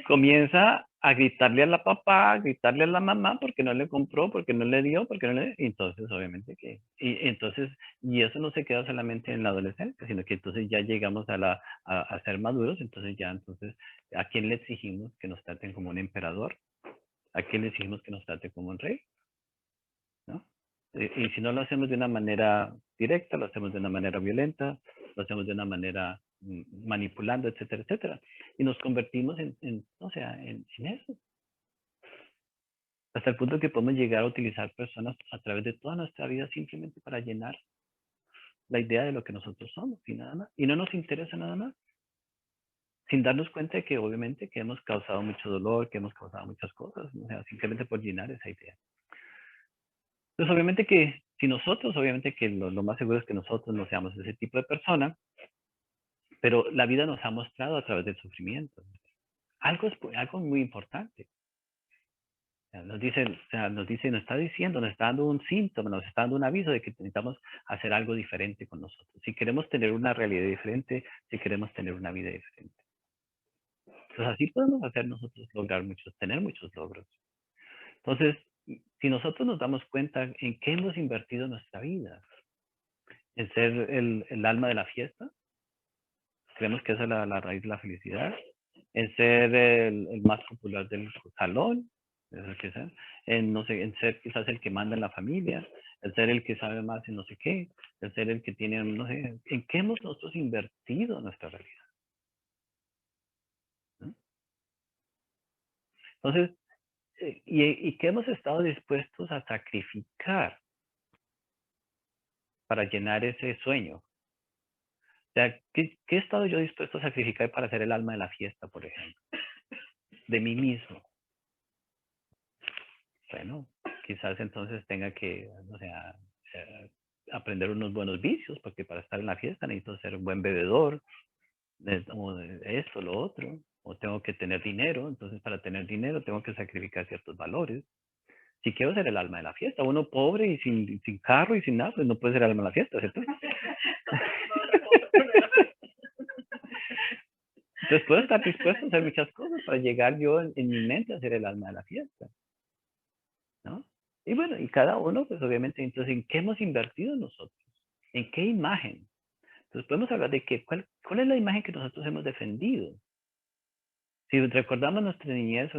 comienza a gritarle a la papá, a gritarle a la mamá porque no le compró, porque no le dio, porque no le... Entonces, obviamente que... Y eso no se queda solamente en la adolescencia, sino que entonces ya llegamos a ser maduros, entonces ya, entonces, ¿a quién le exigimos que nos traten como un emperador? ¿A quién le exigimos que nos trate como un rey? ¿no? Y si no lo hacemos de una manera directa, lo hacemos de una manera violenta, lo hacemos de una manera manipulando, etcétera, etcétera. Y nos convertimos o sea, en eso. Hasta el punto que podemos llegar a utilizar personas a través de toda nuestra vida simplemente para llenar la idea de lo que nosotros somos y nada más. Y no nos interesa nada más. Sin darnos cuenta de que obviamente que hemos causado mucho dolor, que hemos causado muchas cosas, o sea, simplemente por llenar esa idea. Entonces, obviamente que si nosotros, obviamente que lo más seguro es que nosotros no seamos ese tipo de persona, pero la vida nos ha mostrado a través del sufrimiento. Algo muy importante. O sea, nos está diciendo, nos está dando un síntoma, nos está dando un aviso de que necesitamos hacer algo diferente con nosotros. Si queremos tener una realidad diferente, si queremos tener una vida diferente. Entonces, así podemos hacer nosotros tener muchos logros. Entonces, si nosotros nos damos cuenta en qué hemos invertido nuestra vida, en ser el alma de la fiesta, creemos que esa es la raíz de la felicidad, en ser el más popular del salón, en, no sé, en ser quizás el que manda en la familia, en ser el que sabe más en no sé qué, en ser el que tiene, no sé, en qué hemos nosotros invertido nuestra realidad. ¿no? Entonces, y qué hemos estado dispuestos a sacrificar para llenar ese sueño. O sea, ¿qué he estado yo dispuesto a sacrificar para ser el alma de la fiesta, por ejemplo? De mí mismo. Bueno, quizás entonces tenga que, o sea, aprender unos buenos vicios, porque para estar en la fiesta necesito ser un buen bebedor, o esto, lo otro, o tengo que tener dinero, entonces para tener dinero tengo que sacrificar ciertos valores. Si quiero ser el alma de la fiesta, uno pobre y sin carro y sin nada, pues no puede ser el alma de la fiesta, ¿cierto? Entonces puedo estar dispuesto a hacer muchas cosas para llegar yo en mi mente a ser el alma de la fiesta. ¿no? Y bueno, y cada uno, pues obviamente, entonces, ¿en qué hemos invertido nosotros? ¿En qué imagen? Entonces podemos hablar de que, ¿cuál es la imagen que nosotros hemos defendido? Si recordamos nuestra niñez,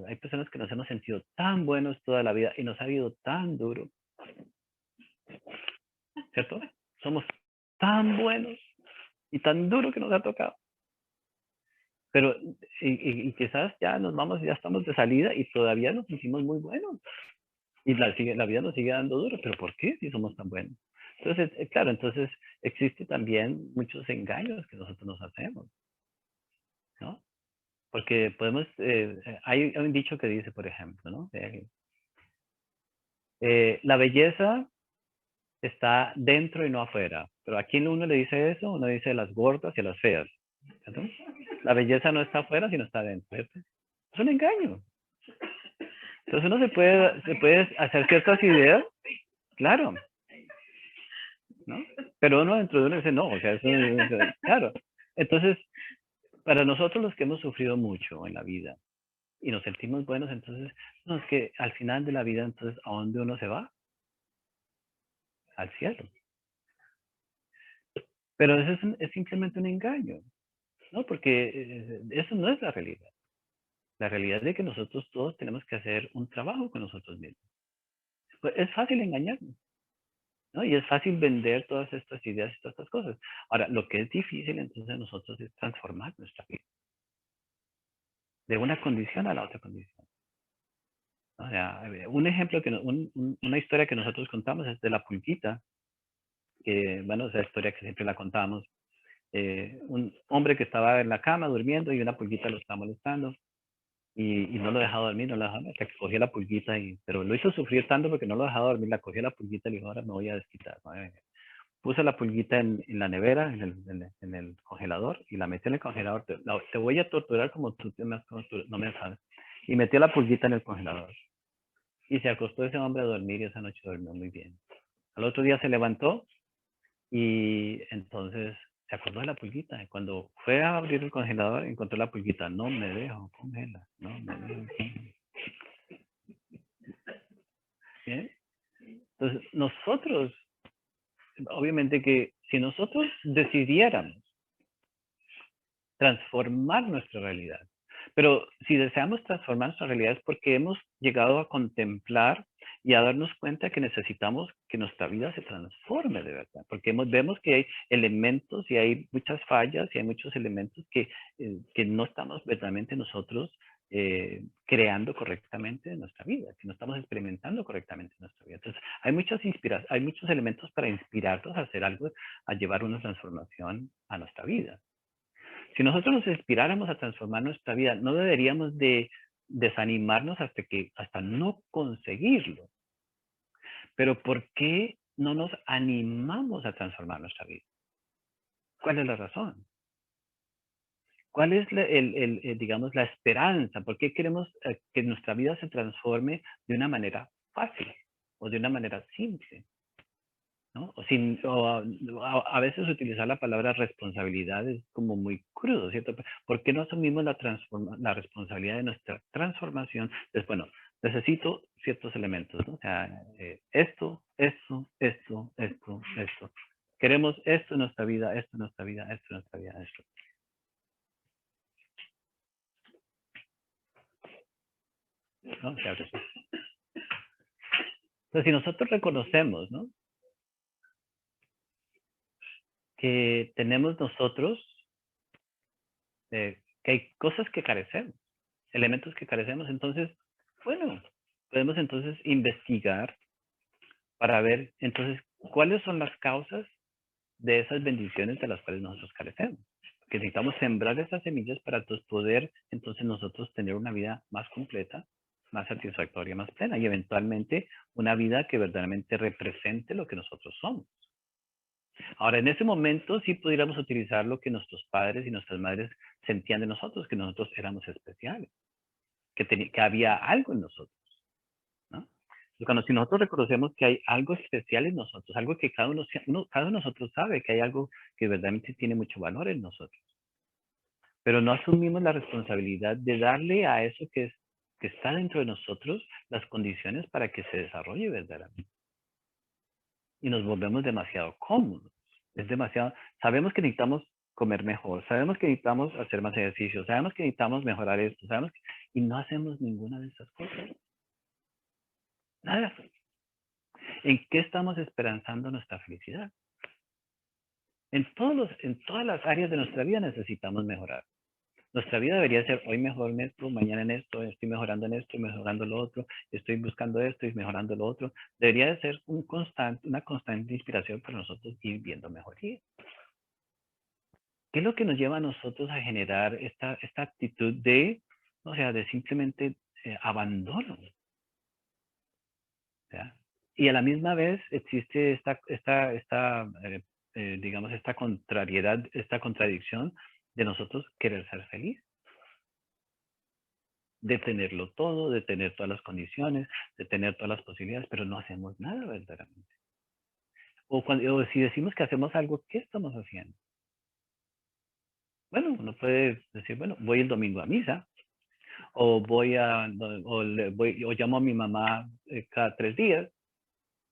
hay personas que nos hemos sentido tan buenos toda la vida y nos ha ido tan duro, ¿cierto? Somos tan buenos y tan duro que nos ha tocado. Pero, y quizás ya nos vamos, ya estamos de salida y todavía nos sentimos muy buenos. Y la vida nos sigue dando duro, pero ¿por qué si somos tan buenos? Entonces, claro, entonces existe también muchos engaños que nosotros nos hacemos, ¿no? Porque podemos, hay un dicho que dice, por ejemplo, ¿no? La belleza está dentro y no afuera. Pero ¿a quién uno le dice eso? Uno dice las gordas y las feas. ¿Cierto? La belleza no está afuera, sino está dentro. ¿Cierto? Es un engaño. Entonces uno se puede hacer ciertas ideas, claro, ¿no? Pero uno dentro de uno dice, no, o sea, claro. Entonces, para nosotros los que hemos sufrido mucho en la vida y nos sentimos buenos, entonces, no, es que al final de la vida, entonces, ¿a dónde uno se va? Al cielo. Pero eso es simplemente un engaño, ¿no? Porque eso no es la realidad. La realidad es de que nosotros todos tenemos que hacer un trabajo con nosotros mismos. Pues es fácil engañarnos, ¿no? Y es fácil vender todas estas ideas y todas estas cosas. Ahora, lo que es difícil entonces nosotros es transformar nuestra vida de una condición a la otra condición. O sea, un ejemplo, una historia que nosotros contamos es de la pulguita, que, bueno, esa historia que siempre la contamos. Un hombre que estaba en la cama durmiendo y una pulguita lo estaba molestando y no lo dejaba dormir, no lo dejaba, hasta que cogía la pulguita, pero lo hizo sufrir tanto porque no lo dejaba dormir, la cogió la pulguita y le dijo, ahora me voy a desquitar. Puso la pulguita en la nevera, en el congelador, y la metió en el congelador. Te voy a torturar como tú no me sabes. Y metió la pulguita en el congelador. Y se acostó ese hombre a dormir y esa noche durmió muy bien. Al otro día se levantó y entonces se acordó de la pulguita. Y cuando fue a abrir el congelador, encontró la pulguita. No me dejo, congela. No me dejo. ¿Bien? Entonces, nosotros, obviamente que si nosotros decidiéramos transformar nuestra realidad, pero si deseamos transformar nuestra realidad es porque hemos llegado a contemplar y a darnos cuenta que necesitamos que nuestra vida se transforme de verdad, porque vemos que hay elementos y hay muchas fallas y hay muchos elementos que no estamos verdaderamente nosotros creando correctamente en nuestra vida, que no estamos experimentando correctamente en nuestra vida. Entonces, hay muchos elementos para inspirarnos a hacer algo, a llevar una transformación a nuestra vida. Si nosotros nos inspiráramos a transformar nuestra vida, no deberíamos de desanimarnos hasta no conseguirlo. Pero ¿por qué no nos animamos a transformar nuestra vida? ¿Cuál es la razón? ¿Cuál es digamos, la esperanza? ¿Por qué queremos que nuestra vida se transforme de una manera fácil o de una manera simple? ¿No? A veces utilizar la palabra responsabilidad es como muy crudo, ¿cierto? ¿Por qué no asumimos la responsabilidad de nuestra transformación? Entonces, bueno, necesito ciertos elementos, ¿no? O sea, esto. Queremos esto en nuestra vida, esto en nuestra vida, esto en nuestra vida, esto. ¿No? O sea, entonces, si nosotros reconocemos, ¿no? Que tenemos nosotros, que hay cosas que carecemos, elementos que carecemos, entonces, bueno, podemos entonces investigar para ver entonces cuáles son las causas de esas bendiciones de las cuales nosotros carecemos. Que necesitamos sembrar esas semillas para poder entonces nosotros tener una vida más completa, más satisfactoria, más plena y eventualmente una vida que verdaderamente represente lo que nosotros somos. Ahora, en ese momento sí pudiéramos utilizar lo que nuestros padres y nuestras madres sentían de nosotros, que nosotros éramos especiales, que había algo en nosotros, ¿no? Si nosotros reconocemos que hay algo especial en nosotros, algo que cada uno de nosotros sabe que hay algo que verdaderamente tiene mucho valor en nosotros, pero no asumimos la responsabilidad de darle a eso que es que está dentro de nosotros las condiciones para que se desarrolle verdaderamente. Y nos volvemos demasiado cómodos. Es demasiado, sabemos que necesitamos comer mejor, sabemos que necesitamos hacer más ejercicio, sabemos que necesitamos mejorar esto, y no hacemos ninguna de esas cosas. Nada. ¿En qué estamos esperanzando nuestra felicidad? En todas las áreas de nuestra vida necesitamos mejorar. Nuestra vida debería ser hoy mejor en esto, mañana en esto, estoy mejorando en esto, mejorando lo otro, estoy buscando esto y mejorando lo otro. Debería de ser una constante inspiración para nosotros ir viendo mejoría. ¿Qué es lo que nos lleva a nosotros a generar esta actitud de, o sea, de simplemente abandono? ¿Ya? Y a la misma vez existe digamos, esta contrariedad, esta contradicción de nosotros querer ser feliz, de tenerlo todo, de tener todas las condiciones, de tener todas las posibilidades, pero no hacemos nada verdaderamente. O si decimos que hacemos algo, ¿qué estamos haciendo? Bueno, uno puede decir, bueno, voy el domingo a misa, o o llamo a mi mamá cada 3 días,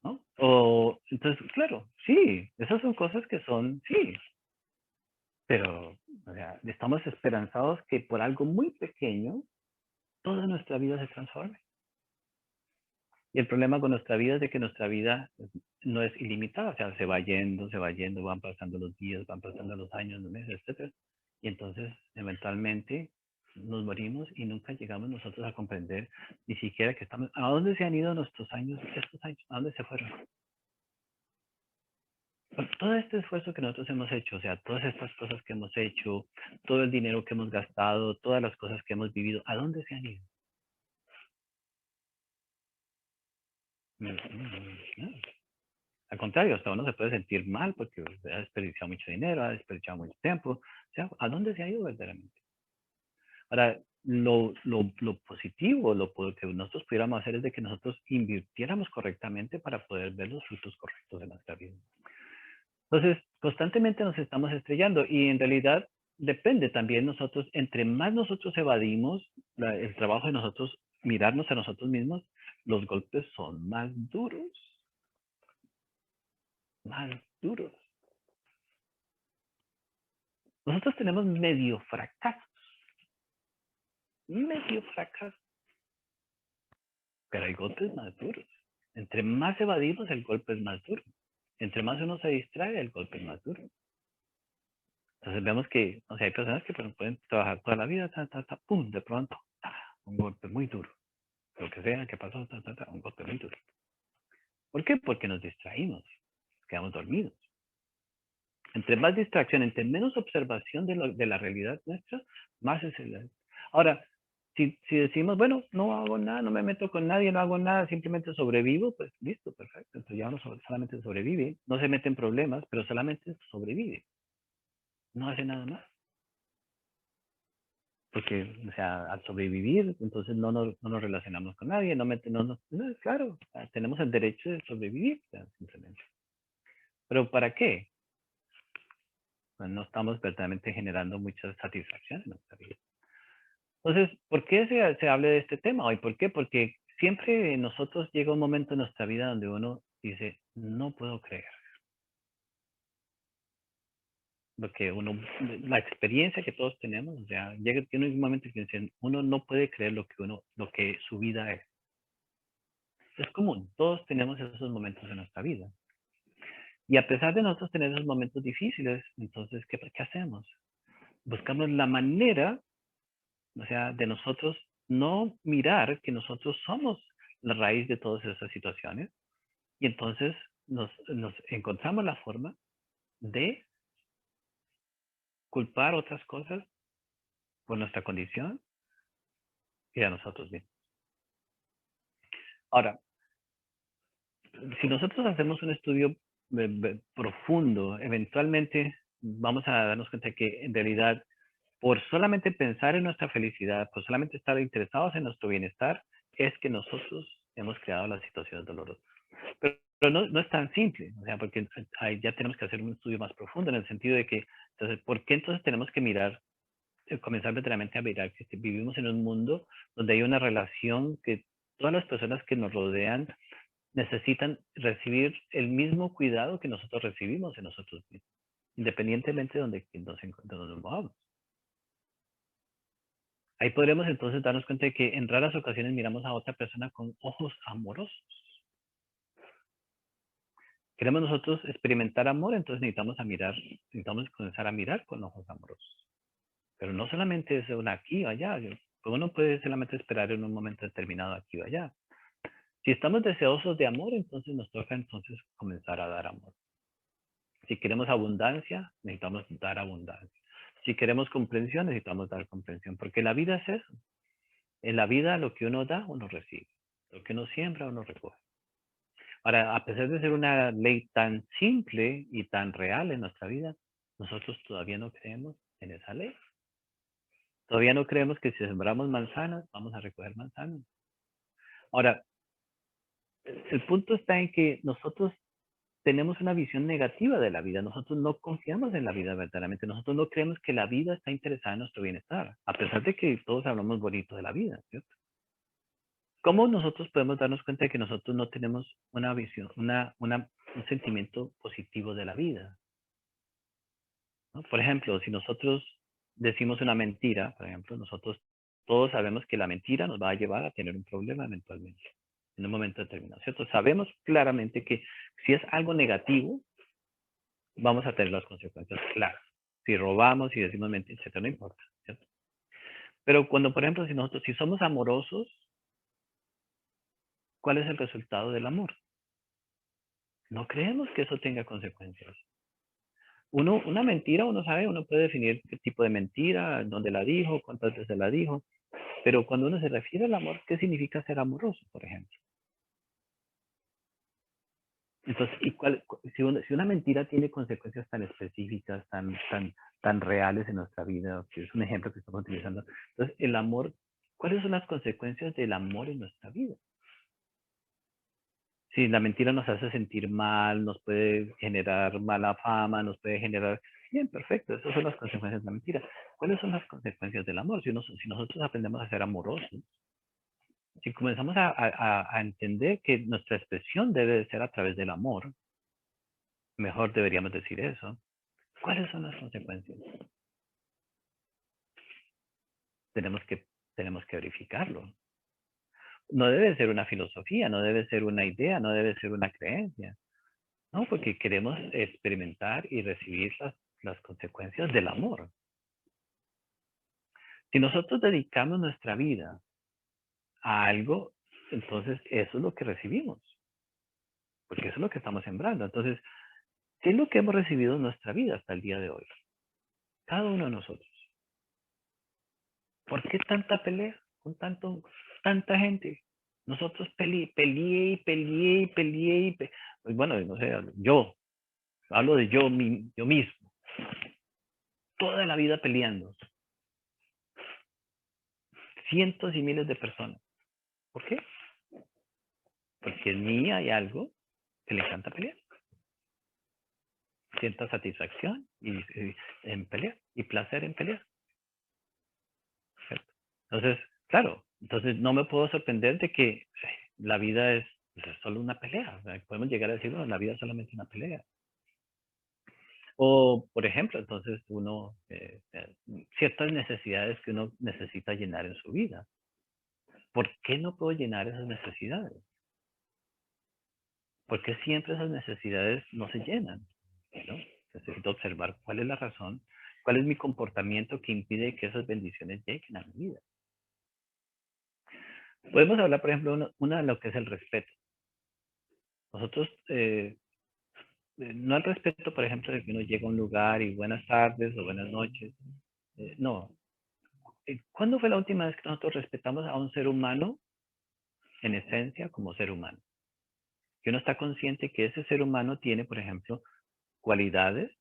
¿no? O, entonces, claro, sí, esas son cosas que son, sí, pero, o sea, estamos esperanzados que por algo muy pequeño, toda nuestra vida se transforme. Y el problema con nuestra vida es de que nuestra vida no es ilimitada, o sea, se va yendo, van pasando los días, van pasando los años, los meses, etc. Y entonces, eventualmente, nos morimos y nunca llegamos nosotros a comprender ni siquiera que estamos, ¿a dónde se han ido nuestros años, estos años? ¿A dónde se fueron? Por todo este esfuerzo que nosotros hemos hecho, o sea, todas estas cosas que hemos hecho, todo el dinero que hemos gastado, todas las cosas que hemos vivido, ¿a dónde se han ido? No. Al contrario, hasta uno se puede sentir mal porque ha desperdiciado mucho dinero, ha desperdiciado mucho tiempo. O sea, ¿a dónde se ha ido verdaderamente? Ahora, lo positivo, que nosotros pudiéramos hacer es de que nosotros invirtiéramos correctamente para poder ver los frutos correctos de nuestra vida. Entonces, constantemente nos estamos estrellando y en realidad depende también nosotros, entre más nosotros evadimos el trabajo de nosotros, mirarnos a nosotros mismos, los golpes son más duros, más duros. Nosotros tenemos medio fracaso, pero hay golpes más duros. Entre más evadimos, el golpe es más duro. Entre más uno se distrae, el golpe es más duro. Entonces vemos que, o sea, hay personas que pueden trabajar toda la vida, pum, de pronto, un golpe muy duro. Lo que sea que pasó, un golpe muy duro. ¿Por qué? Porque nos distraímos, quedamos dormidos. Entre más distracción, entre menos observación de la realidad nuestra, más es el... Ahora, si decimos, bueno, no hago nada, no me meto con nadie, no hago nada, simplemente sobrevivo, pues listo, perfecto. Entonces ya uno solamente sobrevive, no se mete en problemas, pero solamente sobrevive. No hace nada más. Porque, o sea, al sobrevivir, entonces no nos relacionamos con nadie, claro, tenemos el derecho de sobrevivir, simplemente. ¿Pero para qué? Pues no estamos verdaderamente generando mucha satisfacción en nuestra vida. Entonces, ¿por qué se habla de este tema hoy? ¿Por qué? Porque siempre nosotros llega un momento en nuestra vida donde uno dice, no puedo creer. Porque la experiencia que todos tenemos, o sea, tiene un momento que dicen, uno no puede creer lo que su vida es. Es común, todos tenemos esos momentos en nuestra vida. Y a pesar de nosotros tener esos momentos difíciles, entonces, ¿qué hacemos? Buscamos la manera, o sea, de nosotros no mirar que nosotros somos la raíz de todas esas situaciones. Y entonces nos encontramos la forma de culpar otras cosas por nuestra condición y a nosotros mismos. Ahora, si nosotros hacemos un estudio profundo, eventualmente vamos a darnos cuenta que en realidad por solamente pensar en nuestra felicidad, por solamente estar interesados en nuestro bienestar, es que nosotros hemos creado las situaciones dolorosas. Pero no es tan simple, o sea, porque ya tenemos que hacer un estudio más profundo en el sentido de que, entonces, ¿por qué entonces tenemos que mirar comenzar verdaderamente a mirar que vivimos en un mundo donde hay una relación que todas las personas que nos rodean necesitan recibir el mismo cuidado que nosotros recibimos en nosotros mismos, independientemente de donde nos movamos. Ahí podremos entonces darnos cuenta de que en raras ocasiones miramos a otra persona con ojos amorosos. Queremos nosotros experimentar amor, entonces necesitamos comenzar a mirar con ojos amorosos. Pero no solamente es una aquí o allá. Uno no puede solamente esperar en un momento determinado aquí o allá. Si estamos deseosos de amor, entonces nos toca entonces comenzar a dar amor. Si queremos abundancia, necesitamos dar abundancia. Si queremos comprensión, necesitamos dar comprensión. Porque la vida es eso. En la vida lo que uno da, uno recibe. Lo que uno siembra, uno recoge. Ahora, a pesar de ser una ley tan simple y tan real en nuestra vida, nosotros todavía no creemos en esa ley. Todavía no creemos que si sembramos manzanas, vamos a recoger manzanas. Ahora, el punto está en que nosotros tenemos una visión negativa de la vida. Nosotros no confiamos en la vida verdaderamente. Nosotros no creemos que la vida está interesada en nuestro bienestar, a pesar de que todos hablamos bonito de la vida, ¿cierto? ¿Cómo nosotros podemos darnos cuenta de que nosotros no tenemos una visión, un sentimiento positivo de la vida? ¿No? Por ejemplo, si nosotros decimos una mentira, por ejemplo, nosotros todos sabemos que la mentira nos va a llevar a tener un problema eventualmente, en un momento determinado, ¿cierto? Sabemos claramente que si es algo negativo, vamos a tener las consecuencias claras. Si robamos, si decimos mentiras, etcétera, no importa, ¿cierto? Pero cuando, por ejemplo, si somos amorosos, ¿cuál es el resultado del amor? No creemos que eso tenga consecuencias. Una mentira, uno sabe, uno puede definir qué tipo de mentira, dónde la dijo, cuántas veces la dijo, pero cuando uno se refiere al amor, ¿qué significa ser amoroso, por ejemplo? Entonces, si una mentira tiene consecuencias tan específicas, tan reales en nuestra vida, que es un ejemplo que estamos utilizando, entonces el amor, ¿cuáles son las consecuencias del amor en nuestra vida? Si la mentira nos hace sentir mal, nos puede generar mala fama, nos puede generar... Bien, perfecto, esas son las consecuencias de la mentira. ¿Cuáles son las consecuencias del amor? Si nosotros aprendemos a ser amorosos, si comenzamos a entender que nuestra expresión debe de ser a través del amor, mejor deberíamos decir eso, ¿cuáles son las consecuencias? Tenemos que, tenemos que verificarlo. No debe ser una filosofía, no debe ser una idea, no debe ser una creencia. No, porque queremos experimentar y recibir las consecuencias del amor. Si nosotros dedicamos nuestra vida a algo, entonces eso es lo que recibimos, porque eso es lo que estamos sembrando. Entonces, ¿qué es lo que hemos recibido en nuestra vida hasta el día de hoy? Cada uno de nosotros. ¿Por qué tanta pelea con tanta gente? Nosotros peleé. Bueno, no sé, yo, hablo de yo mismo. Toda la vida peleando. Cientos y miles de personas. ¿Por qué? Porque en mí hay algo que le encanta pelear. Sienta satisfacción en pelear y placer en pelear. ¿Cierto? Entonces, claro, entonces no me puedo sorprender de que la vida es solo una pelea. O sea, podemos llegar a decir, bueno, la vida es solamente una pelea. O, por ejemplo, entonces ciertas necesidades que uno necesita llenar en su vida. ¿Por qué no puedo llenar esas necesidades? ¿Por qué siempre esas necesidades no se llenan? ¿No? Necesito observar cuál es la razón, cuál es mi comportamiento que impide que esas bendiciones lleguen a mi vida. Podemos hablar, por ejemplo, una de lo que es el respeto. Nosotros, no el respeto, por ejemplo, de que uno llega a un lugar y buenas tardes o buenas noches. No. ¿Cuándo fue la última vez que nosotros respetamos a un ser humano en esencia como ser humano? Que uno está consciente que ese ser humano tiene, por ejemplo, cualidades,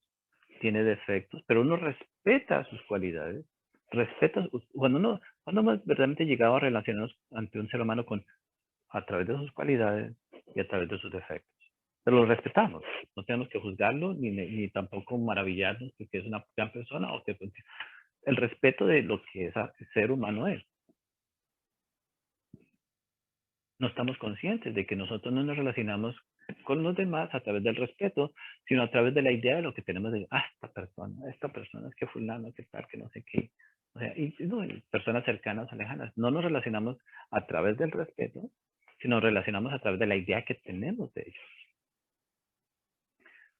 tiene defectos, pero uno respeta sus cualidades, cuando hemos verdaderamente llegado a relacionarnos ante un ser humano a través de sus cualidades y a través de sus defectos. Pero lo respetamos, no tenemos que juzgarlo ni tampoco maravillarnos porque es una gran persona el respeto de lo que ese ser humano es. No estamos conscientes de que nosotros no nos relacionamos con los demás a través del respeto, sino a través de la idea de lo que tenemos de, esta persona es que fulano, que tal, que no sé qué. O sea, y no, personas cercanas o lejanas. No nos relacionamos a través del respeto, sino nos relacionamos a través de la idea que tenemos de ellos.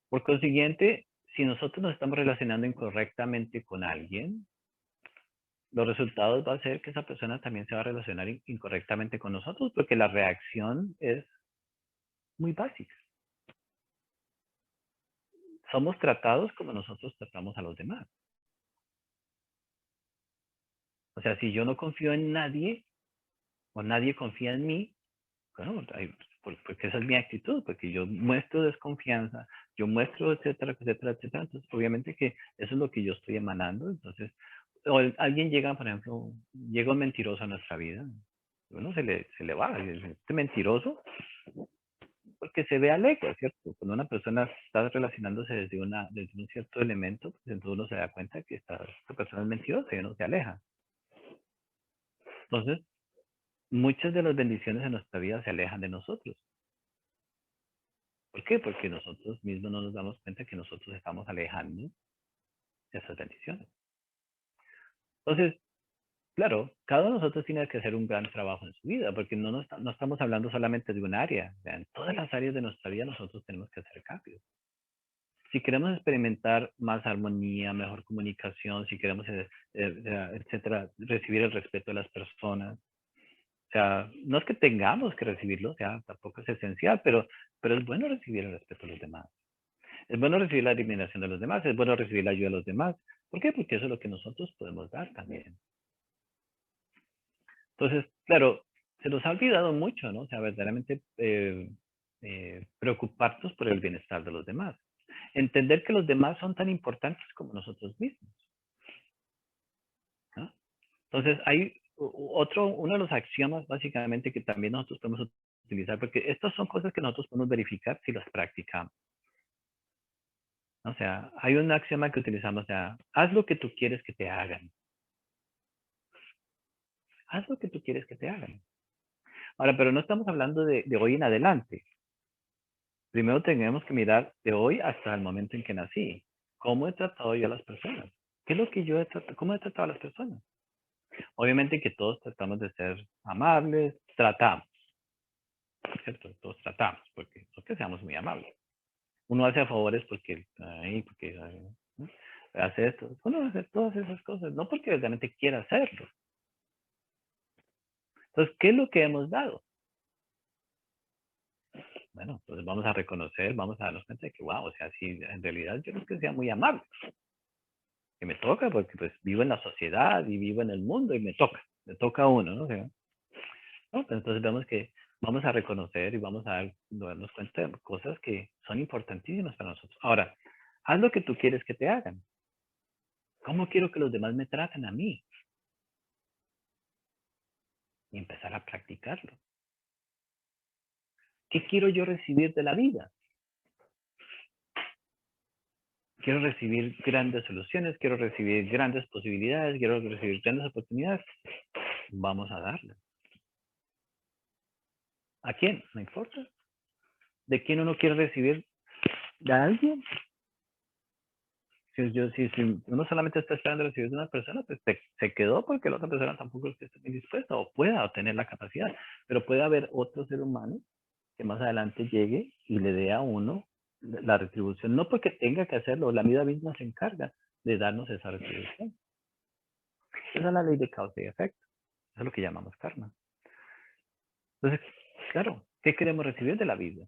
Por consiguiente, si nosotros nos estamos relacionando incorrectamente con alguien, los resultados va a ser que esa persona también se va a relacionar incorrectamente con nosotros, porque la reacción es muy básica. Somos tratados como nosotros tratamos a los demás. O sea, si yo no confío en nadie o nadie confía en mí, bueno, porque esa es mi actitud, porque yo muestro desconfianza, yo muestro, etcétera, etcétera, etcétera. Entonces, obviamente que eso es lo que yo estoy emanando. Entonces, o alguien llega, por ejemplo, llega un mentiroso a nuestra vida, bueno, se le va, este mentiroso, porque se ve alegre, ¿cierto? Cuando una persona está relacionándose desde un cierto elemento, pues entonces uno se da cuenta que esta persona es mentirosa y uno se aleja. Entonces, muchas de las bendiciones en nuestra vida se alejan de nosotros. ¿Por qué? Porque nosotros mismos no nos damos cuenta que nosotros estamos alejando de esas bendiciones. Entonces, claro, cada uno de nosotros tiene que hacer un gran trabajo en su vida, porque no estamos hablando solamente de un área. O sea, en todas las áreas de nuestra vida nosotros tenemos que hacer cambios. Si queremos experimentar más armonía, mejor comunicación, si queremos, etcétera, recibir el respeto de las personas. O sea, no es que tengamos que recibirlo, o sea, tampoco es esencial, pero es bueno recibir el respeto de los demás. Es bueno recibir la admiración de los demás, es bueno recibir la ayuda de los demás. ¿Por qué? Porque eso es lo que nosotros podemos dar también. Entonces, claro, se nos ha olvidado mucho, ¿no? O sea, verdaderamente preocuparnos por el bienestar de los demás. Entender que los demás son tan importantes como nosotros mismos, ¿no? Entonces, hay uno de los axiomas básicamente que también nosotros podemos utilizar, porque estas son cosas que nosotros podemos verificar si las practicamos. O sea, hay un axioma que utilizamos, o sea, haz lo que tú quieres que te hagan. Haz lo que tú quieres que te hagan. Ahora, pero no estamos hablando de hoy en adelante. Primero tenemos que mirar de hoy hasta el momento en que nací. ¿Cómo he tratado yo a las personas? ¿Qué es lo que yo he tratado? ¿Cómo he tratado a las personas? Obviamente que todos tratamos de ser amables, tratamos, ¿cierto? Todos tratamos, porque no es que seamos muy amables. Uno hace favores porque ¿no? Hace esto. Uno hace todas esas cosas, no porque realmente quiera hacerlo. Entonces, ¿qué es lo que hemos dado? Bueno, pues vamos a reconocer, vamos a darnos cuenta de que, wow, o sea, si en realidad yo no es que sea muy amable, que me toca porque pues vivo en la sociedad y vivo en el mundo y me toca a uno, ¿no? O sea, ¿no? Pues, entonces vemos que vamos a reconocer y vamos a darnos cuenta de cosas que son importantísimas para nosotros. Ahora, haz lo que tú quieres que te hagan. ¿Cómo quiero que los demás me traten a mí? Y empezar a practicarlo. ¿Qué quiero yo recibir de la vida? Quiero recibir grandes soluciones, quiero recibir grandes posibilidades, quiero recibir grandes oportunidades. Vamos a darle. ¿A quién? No importa. ¿De quién uno quiere recibir? ¿De alguien? Si uno solamente está esperando recibir de una persona, pues se quedó porque la otra persona tampoco esté muy dispuesta o pueda tener la capacidad. Pero puede haber otro ser humano que más adelante llegue y le dé a uno la retribución. No porque tenga que hacerlo, la vida misma se encarga de darnos esa retribución. Esa es la ley de causa y efecto. Eso es lo que llamamos karma. Entonces, claro, ¿qué queremos recibir de la vida?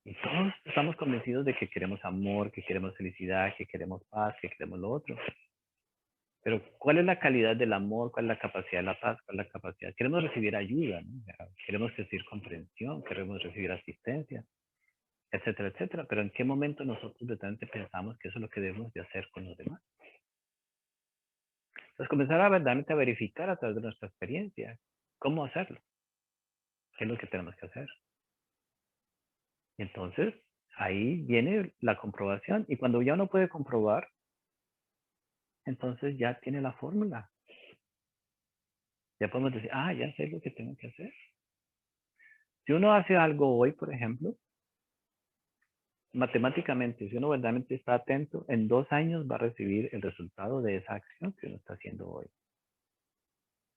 Y todos estamos convencidos de que queremos amor, que queremos felicidad, que queremos paz, que queremos lo otro. Pero ¿cuál es la calidad del amor? ¿Cuál es la capacidad de la paz? ¿Cuál es la capacidad? Queremos recibir ayuda, ¿no? O sea, queremos recibir comprensión, queremos recibir asistencia, etcétera, etcétera. Pero ¿en qué momento nosotros verdaderamente pensamos que eso es lo que debemos de hacer con los demás? Entonces comenzar a verdaderamente a verificar a través de nuestra experiencia cómo hacerlo, qué es lo que tenemos que hacer. Y entonces ahí viene la comprobación. Y cuando ya uno puede comprobar entonces ya tiene la fórmula. Ya podemos decir, ya sé lo que tengo que hacer. Si uno hace algo hoy, por ejemplo, matemáticamente, si uno verdaderamente está atento, en 2 años va a recibir el resultado de esa acción que uno está haciendo hoy.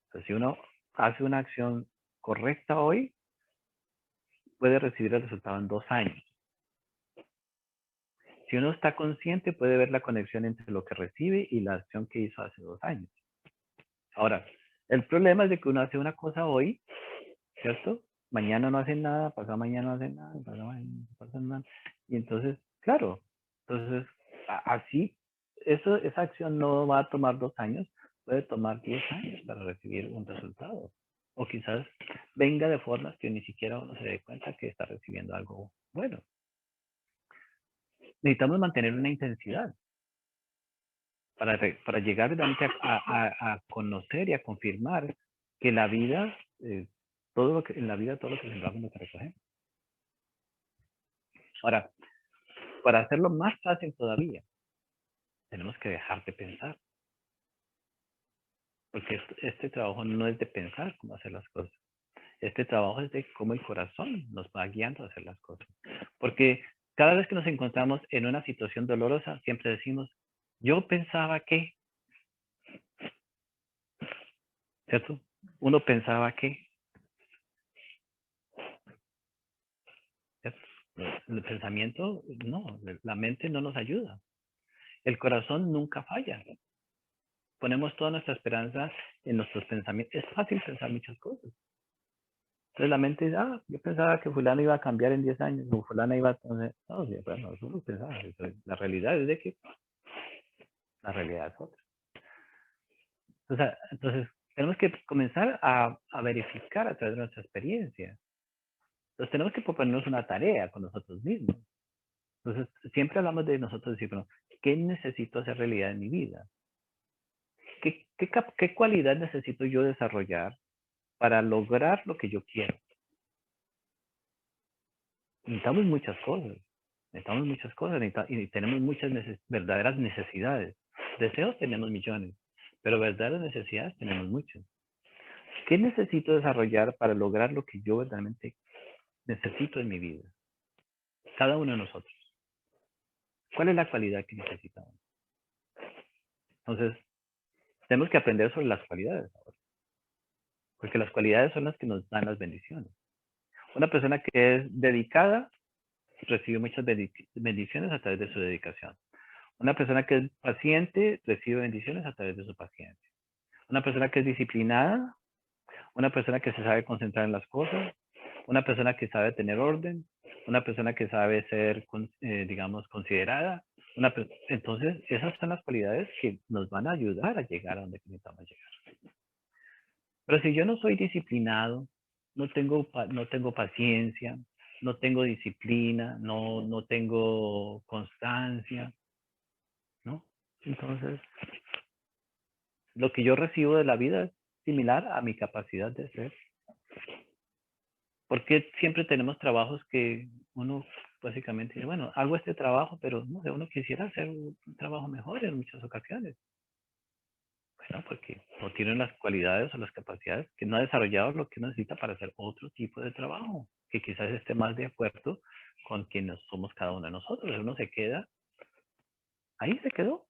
Entonces, si uno hace una acción correcta hoy, puede recibir el resultado en 2 años. Si uno está consciente, puede ver la conexión entre lo que recibe y la acción que hizo hace 2 años. Ahora, el problema es de que uno hace una cosa hoy, ¿cierto? Mañana no hace nada, pasado mañana no hace nada, pasado mañana no pasa nada. Y entonces, claro, entonces, así, esa acción no va a tomar 2 años, puede tomar 10 años para recibir un resultado. O quizás venga de formas que ni siquiera uno se dé cuenta que está recibiendo algo bueno. Necesitamos mantener una intensidad para llegar realmente a conocer y a confirmar que la vida, todo lo que en la vida, todo lo que sembramos lo que recogemos. Ahora, para hacerlo más fácil todavía, tenemos que dejar de pensar. Porque este trabajo no es de pensar cómo hacer las cosas. Este trabajo es de cómo el corazón nos va guiando a hacer las cosas. Porque cada vez que nos encontramos en una situación dolorosa, siempre decimos, yo pensaba que, ¿cierto? Uno pensaba que, ¿cierto? El pensamiento, no, la mente no nos ayuda. El corazón nunca falla. Ponemos toda nuestra esperanza en nuestros pensamientos. Es fácil pensar muchas cosas. Entonces la mente dice, yo pensaba que fulano iba a cambiar en 10 años, o fulana iba a... No, bueno, eso lo pensaba. La realidad es de que la realidad es otra. Entonces tenemos que comenzar a verificar a través de nuestra experiencia. Entonces tenemos que proponernos una tarea con nosotros mismos. Entonces siempre hablamos de nosotros decir, bueno, ¿qué necesito hacer realidad en mi vida? ¿Qué cualidad necesito yo desarrollar para lograr lo que yo quiero? Necesitamos muchas cosas. Y tenemos muchas verdaderas necesidades. Deseos tenemos millones, pero verdaderas necesidades tenemos muchas. ¿Qué necesito desarrollar para lograr lo que yo verdaderamente necesito en mi vida? Cada uno de nosotros. ¿Cuál es la cualidad que necesitamos? Entonces, tenemos que aprender sobre las cualidades ahora. Porque las cualidades son las que nos dan las bendiciones. Una persona que es dedicada recibe muchas bendiciones a través de su dedicación. Una persona que es paciente recibe bendiciones a través de su paciencia. Una persona que es disciplinada, una persona que se sabe concentrar en las cosas, una persona que sabe tener orden, una persona que sabe ser, digamos, considerada. Entonces, esas son las cualidades que nos van a ayudar a llegar a donde necesitamos llegar. Pero si yo no soy disciplinado, no tengo paciencia, no tengo disciplina, no tengo constancia, ¿no? Entonces, lo que yo recibo de la vida es similar a mi capacidad de ser. Porque siempre tenemos trabajos que uno básicamente dice, bueno, hago este trabajo, pero no sé, uno quisiera hacer un trabajo mejor en muchas ocasiones. Bueno, porque no tienen las cualidades o las capacidades, que no ha desarrollado lo que uno necesita para hacer otro tipo de trabajo, que quizás esté más de acuerdo con quienes somos cada uno de nosotros. Uno se queda, ahí se quedó.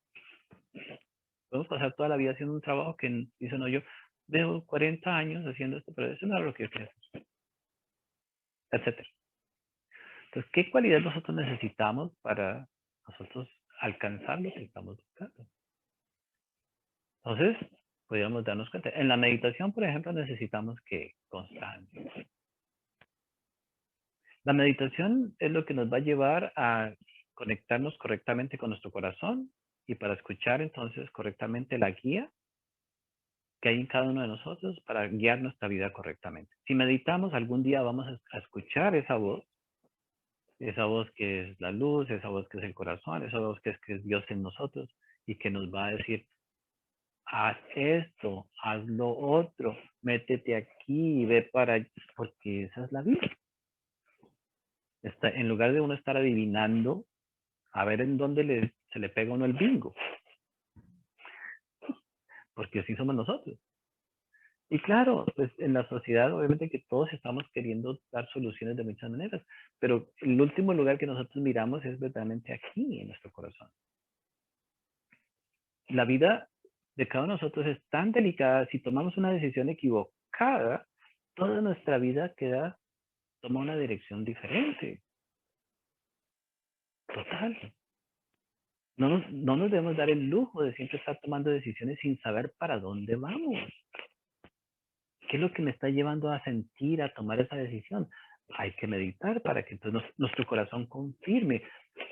Podemos pasar toda la vida haciendo un trabajo que dice, no, yo veo 40 años haciendo esto, pero eso no es lo que yo quiero hacer, etcétera. Entonces, ¿qué cualidad nosotros necesitamos para nosotros alcanzar lo que estamos buscando? Entonces, podríamos darnos cuenta. En la meditación, por ejemplo, necesitamos que constancia. La meditación es lo que nos va a llevar a conectarnos correctamente con nuestro corazón y para escuchar entonces correctamente la guía que hay en cada uno de nosotros para guiar nuestra vida correctamente. Si meditamos, algún día vamos a escuchar esa voz que es la luz, esa voz que es el corazón, esa voz que es Dios en nosotros y que nos va a decir, haz esto, haz lo otro, métete aquí, ve para allá, porque esa es la vida. En lugar de uno estar adivinando, a ver en dónde se le pega uno el bingo. porque así somos nosotros. Y claro, pues en la sociedad obviamente que todos estamos queriendo dar soluciones de muchas maneras, pero el último lugar que nosotros miramos es verdaderamente aquí, en nuestro corazón. La vida de cada uno de nosotros es tan delicada, si tomamos una decisión equivocada, toda nuestra vida toma una dirección diferente. Total. No nos debemos dar el lujo de siempre estar tomando decisiones sin saber para dónde vamos. ¿Qué es lo que me está llevando a sentir, a tomar esa decisión? Hay que meditar para que entonces nuestro corazón confirme.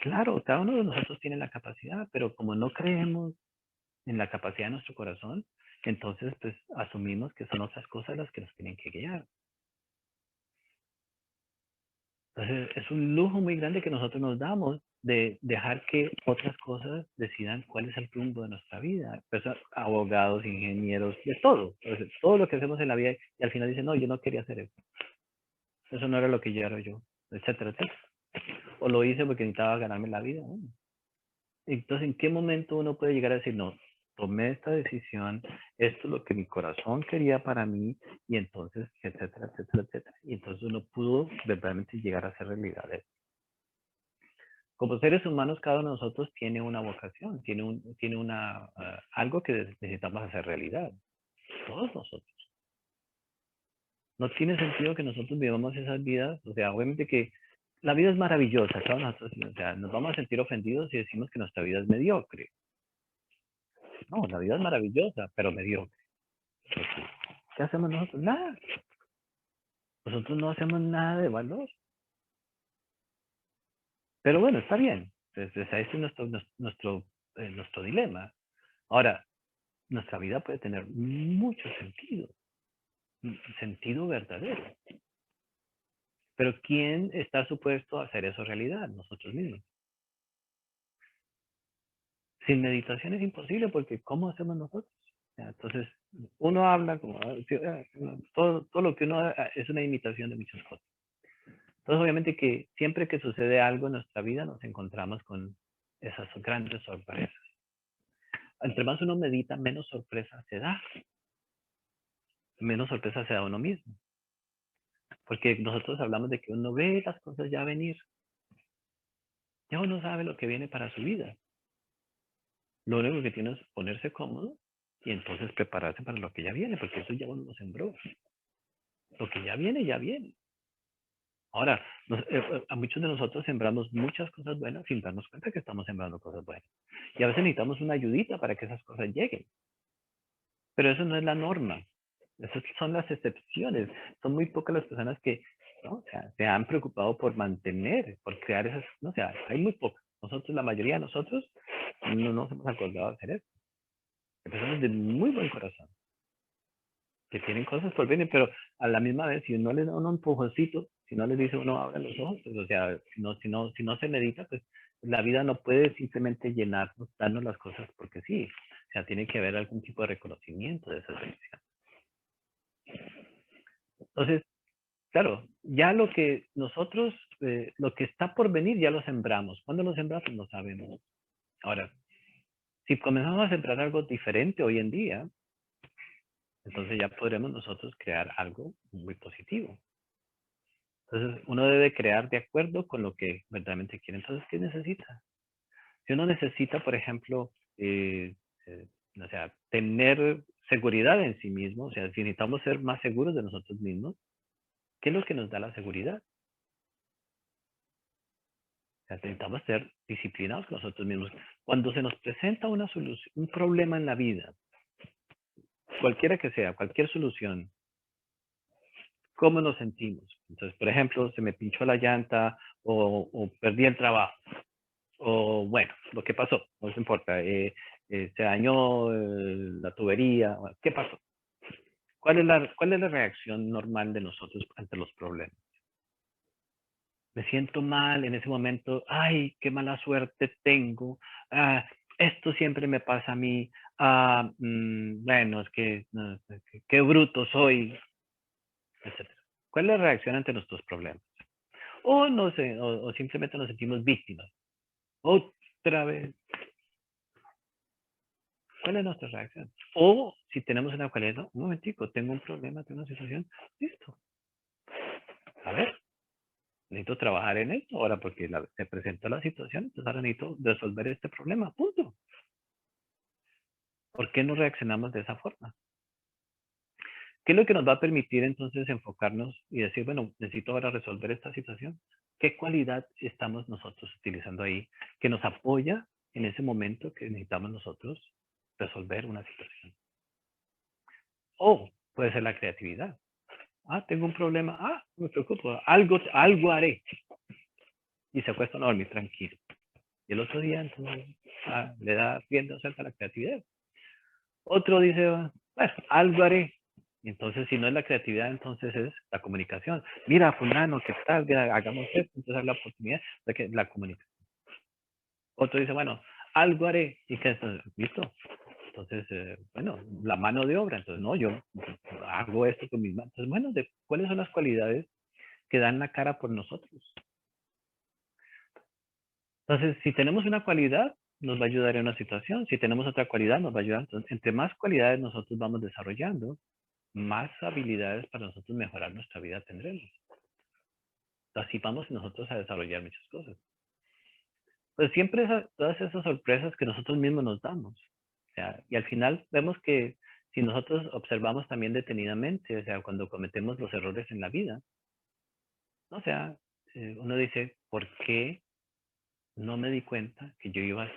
Claro, cada uno de nosotros tiene la capacidad, pero como no creemos en la capacidad de nuestro corazón, entonces pues asumimos que son otras cosas las que nos tienen que guiar. Entonces es un lujo muy grande que nosotros nos damos de dejar que otras cosas decidan cuál es el rumbo de nuestra vida. Personas, abogados, ingenieros, de todo. Entonces, todo lo que hacemos en la vida y al final dicen, no, yo no quería hacer eso. Eso no era lo que yo era yo, etcétera, etcétera. O lo hice porque necesitaba ganarme la vida. ¿No? Entonces, ¿en qué momento uno puede llegar a decir, no, tomé esta decisión, esto es lo que mi corazón quería para mí, y entonces, etcétera, etcétera, etcétera? Y entonces uno pudo verdaderamente llegar a hacer realidad eso. Como seres humanos, cada uno de nosotros tiene una vocación, tiene algo que necesitamos hacer realidad. Todos nosotros. No tiene sentido que nosotros vivamos esas vidas, o sea, obviamente que la vida es maravillosa, todos nosotros, o sea, nos vamos a sentir ofendidos si decimos que nuestra vida es mediocre. No, la vida es maravillosa, pero mediocre. ¿Qué hacemos nosotros? Nada. Nosotros no hacemos nada de valor. Pero bueno, está bien. Entonces, ese es nuestro dilema. Ahora, nuestra vida puede tener mucho sentido, sentido verdadero. Pero ¿quién está supuesto a hacer eso realidad? Nosotros mismos. Sin meditación es imposible porque ¿cómo hacemos nosotros? Entonces, uno habla como, todo lo que uno es una imitación de muchas cosas. Entonces, obviamente que siempre que sucede algo en nuestra vida nos encontramos con esas grandes sorpresas. Entre más uno medita, menos sorpresa se da. Menos sorpresa se da a uno mismo. Porque nosotros hablamos de que uno ve las cosas ya venir. Ya uno sabe lo que viene para su vida. Lo único que tiene es ponerse cómodo y entonces prepararse para lo que ya viene, porque eso ya uno lo sembró. Lo que ya viene, ya viene. Ahora, a muchos de nosotros sembramos muchas cosas buenas sin darnos cuenta que estamos sembrando cosas buenas. Y a veces necesitamos una ayudita para que esas cosas lleguen. Pero eso no es la norma. Esas son las excepciones. Son muy pocas las personas que, ¿no? O sea, se han preocupado por mantener, por crear esas, no, o sea, hay muy pocas. Nosotros, la mayoría de nosotros, no nos hemos acordado de hacer eso. Hay personas de muy buen corazón que tienen cosas por venir, pero a la misma vez, si uno les da un empujoncito, si no les dice uno abre los ojos, pues, o sea, si no se medita, pues la vida no puede simplemente llenarnos, darnos las cosas porque sí. O sea, tiene que haber algún tipo de reconocimiento de esas bendiciones. Entonces, claro, ya lo que nosotros, lo que está por venir, ya lo sembramos. ¿Cuándo lo sembramos? No sabemos. Ahora, si comenzamos a sembrar algo diferente hoy en día, entonces ya podremos nosotros crear algo muy positivo. Entonces, uno debe crear de acuerdo con lo que verdaderamente quiere. Entonces, ¿qué necesita? Si uno necesita, por ejemplo, o sea, tener seguridad en sí mismo, o sea, si necesitamos ser más seguros de nosotros mismos, ¿qué es lo que nos da la seguridad? O sea, necesitamos ser disciplinados con nosotros mismos. Cuando se nos presenta una solución, un problema en la vida, cualquiera que sea, cualquier solución, ¿cómo nos sentimos? Entonces, por ejemplo, se me pinchó la llanta o perdí el trabajo. O bueno, lo que pasó, no se importa, se dañó la tubería, ¿qué pasó? ¿Cuál es la reacción normal de nosotros ante los problemas? Me siento mal en ese momento, ay, qué mala suerte tengo, esto siempre me pasa a mí, bueno, es que, no, qué bruto soy, etcétera. ¿Cuál es la reacción ante nuestros problemas? O no sé, o simplemente nos sentimos víctimas. Otra vez. ¿Cuál es nuestra reacción? O si tenemos una cualidad, no, un momentico, tengo un problema, tengo una situación, listo. A ver, necesito trabajar en esto ahora porque se presentó la situación, entonces ahora necesito resolver este problema, punto. ¿Por qué no reaccionamos de esa forma? ¿Qué es lo que nos va a permitir entonces enfocarnos y decir, bueno, necesito ahora resolver esta situación? ¿Qué cualidad estamos nosotros utilizando ahí que nos apoya en ese momento que necesitamos nosotros resolver una situación? O puede ser la creatividad. Ah, tengo un problema. Ah, no me preocupo. Algo haré. Y se acuesta a dormir tranquilo. Y el otro día entonces, le da rienda suelta a la creatividad. Otro dice, bueno, algo haré. Y entonces, si no es la creatividad, entonces es la comunicación. Mira, fulano, ¿qué tal? Mira, hagamos esto, entonces es la oportunidad de que la comunicación. Otro dice, bueno, algo haré. ¿Y qué es? ¿Listo? Entonces, bueno, la mano de obra. Entonces, no, yo hago esto con mis manos. Entonces, bueno, ¿cuáles son las cualidades que dan la cara por nosotros? Entonces, si tenemos una cualidad, nos va a ayudar en una situación. Si tenemos otra cualidad, nos va a ayudar. Entonces, entre más cualidades nosotros vamos desarrollando, más habilidades para nosotros mejorar nuestra vida tendremos. Así vamos nosotros a desarrollar muchas cosas. Pues siempre todas esas sorpresas que nosotros mismos nos damos. O sea, y al final vemos que si nosotros observamos también detenidamente, o sea, cuando cometemos los errores en la vida, o sea, uno dice, ¿por qué no me di cuenta que yo iba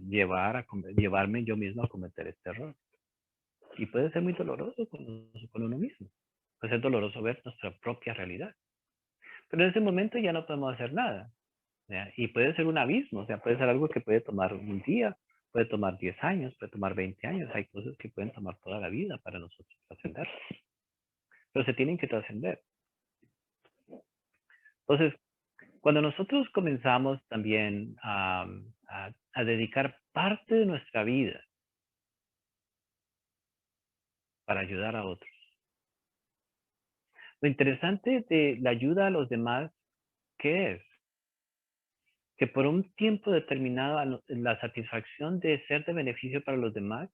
llevarme yo mismo a cometer este error? Y puede ser muy doloroso con uno mismo. Puede ser doloroso ver nuestra propia realidad. Pero en ese momento ya no podemos hacer nada. ¿Ya? Y puede ser un abismo, o sea, puede ser algo que puede tomar un día, puede tomar 10 años, puede tomar 20 años. Hay cosas que pueden tomar toda la vida para nosotros trascender. Pero se tienen que trascender. Entonces, cuando nosotros comenzamos también a dedicar parte de nuestra vida para ayudar a otros, lo interesante de la ayuda a los demás, ¿qué es? Que por un tiempo determinado la satisfacción de ser de beneficio para los demás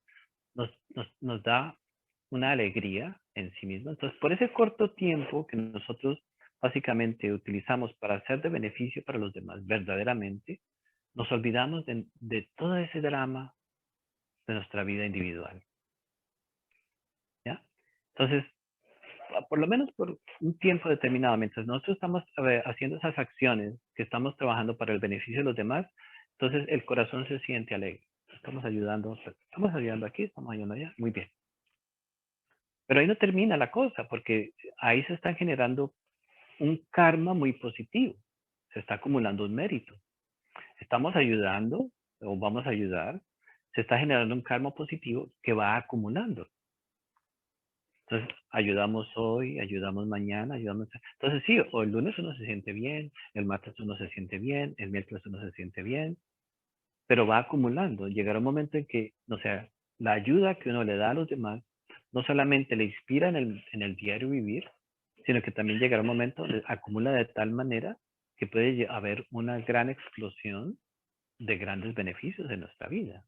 nos da una alegría en sí mismo. Entonces, por ese corto tiempo que nosotros básicamente utilizamos para ser de beneficio para los demás verdaderamente, nos olvidamos de todo ese drama de nuestra vida individual. ¿Ya? Entonces, por lo menos por un tiempo determinado, mientras nosotros estamos haciendo esas acciones que estamos trabajando para el beneficio de los demás, entonces el corazón se siente alegre. Estamos ayudando aquí, estamos ayudando allá, muy bien. Pero ahí no termina la cosa, porque ahí se está generando un karma muy positivo. Se está acumulando un mérito. Estamos ayudando o vamos a ayudar, se está generando un karma positivo que va acumulando. Entonces, ayudamos hoy, ayudamos mañana, ayudamos. Entonces, sí, o el lunes uno se siente bien, el martes uno se siente bien, el miércoles uno se siente bien, pero va acumulando. Llegará un momento en que, o sea, la ayuda que uno le da a los demás no solamente le inspira en el diario vivir, sino que también llegará un momento donde acumula de tal manera que puede haber una gran explosión de grandes beneficios en nuestra vida.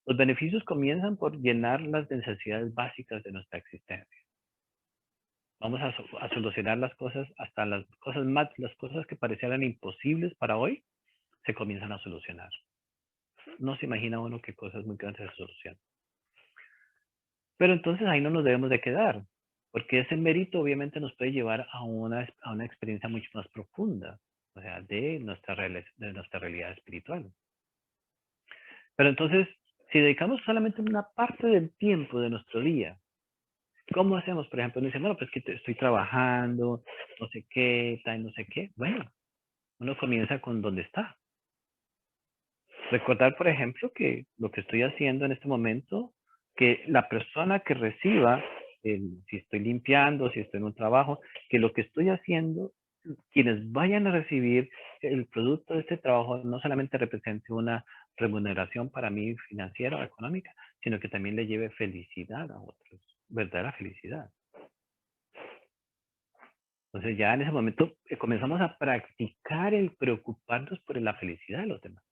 Los beneficios comienzan por llenar las necesidades básicas de nuestra existencia. Vamos a solucionar las cosas, hasta las cosas que parecieran imposibles para hoy, se comienzan a solucionar. No se imagina uno qué cosas muy grandes se solucionan. Pero entonces ahí no nos debemos de quedar, porque ese mérito obviamente nos puede llevar a una experiencia mucho más profunda, o sea, de nuestra realidad espiritual. Pero entonces, si dedicamos solamente una parte del tiempo de nuestro día, ¿cómo hacemos? Por ejemplo, uno dice, bueno, pues que estoy trabajando, no sé qué, tal, no sé qué. Bueno, uno comienza con donde está. Recordar, por ejemplo, que lo que estoy haciendo en este momento, que la persona que reciba, si estoy limpiando, si estoy en un trabajo, que lo que estoy haciendo, quienes vayan a recibir el producto de este trabajo, no solamente represente una remuneración para mí financiera o económica, sino que también le lleve felicidad a otros, verdadera felicidad. Entonces ya en ese momento comenzamos a practicar el preocuparnos por la felicidad de los demás.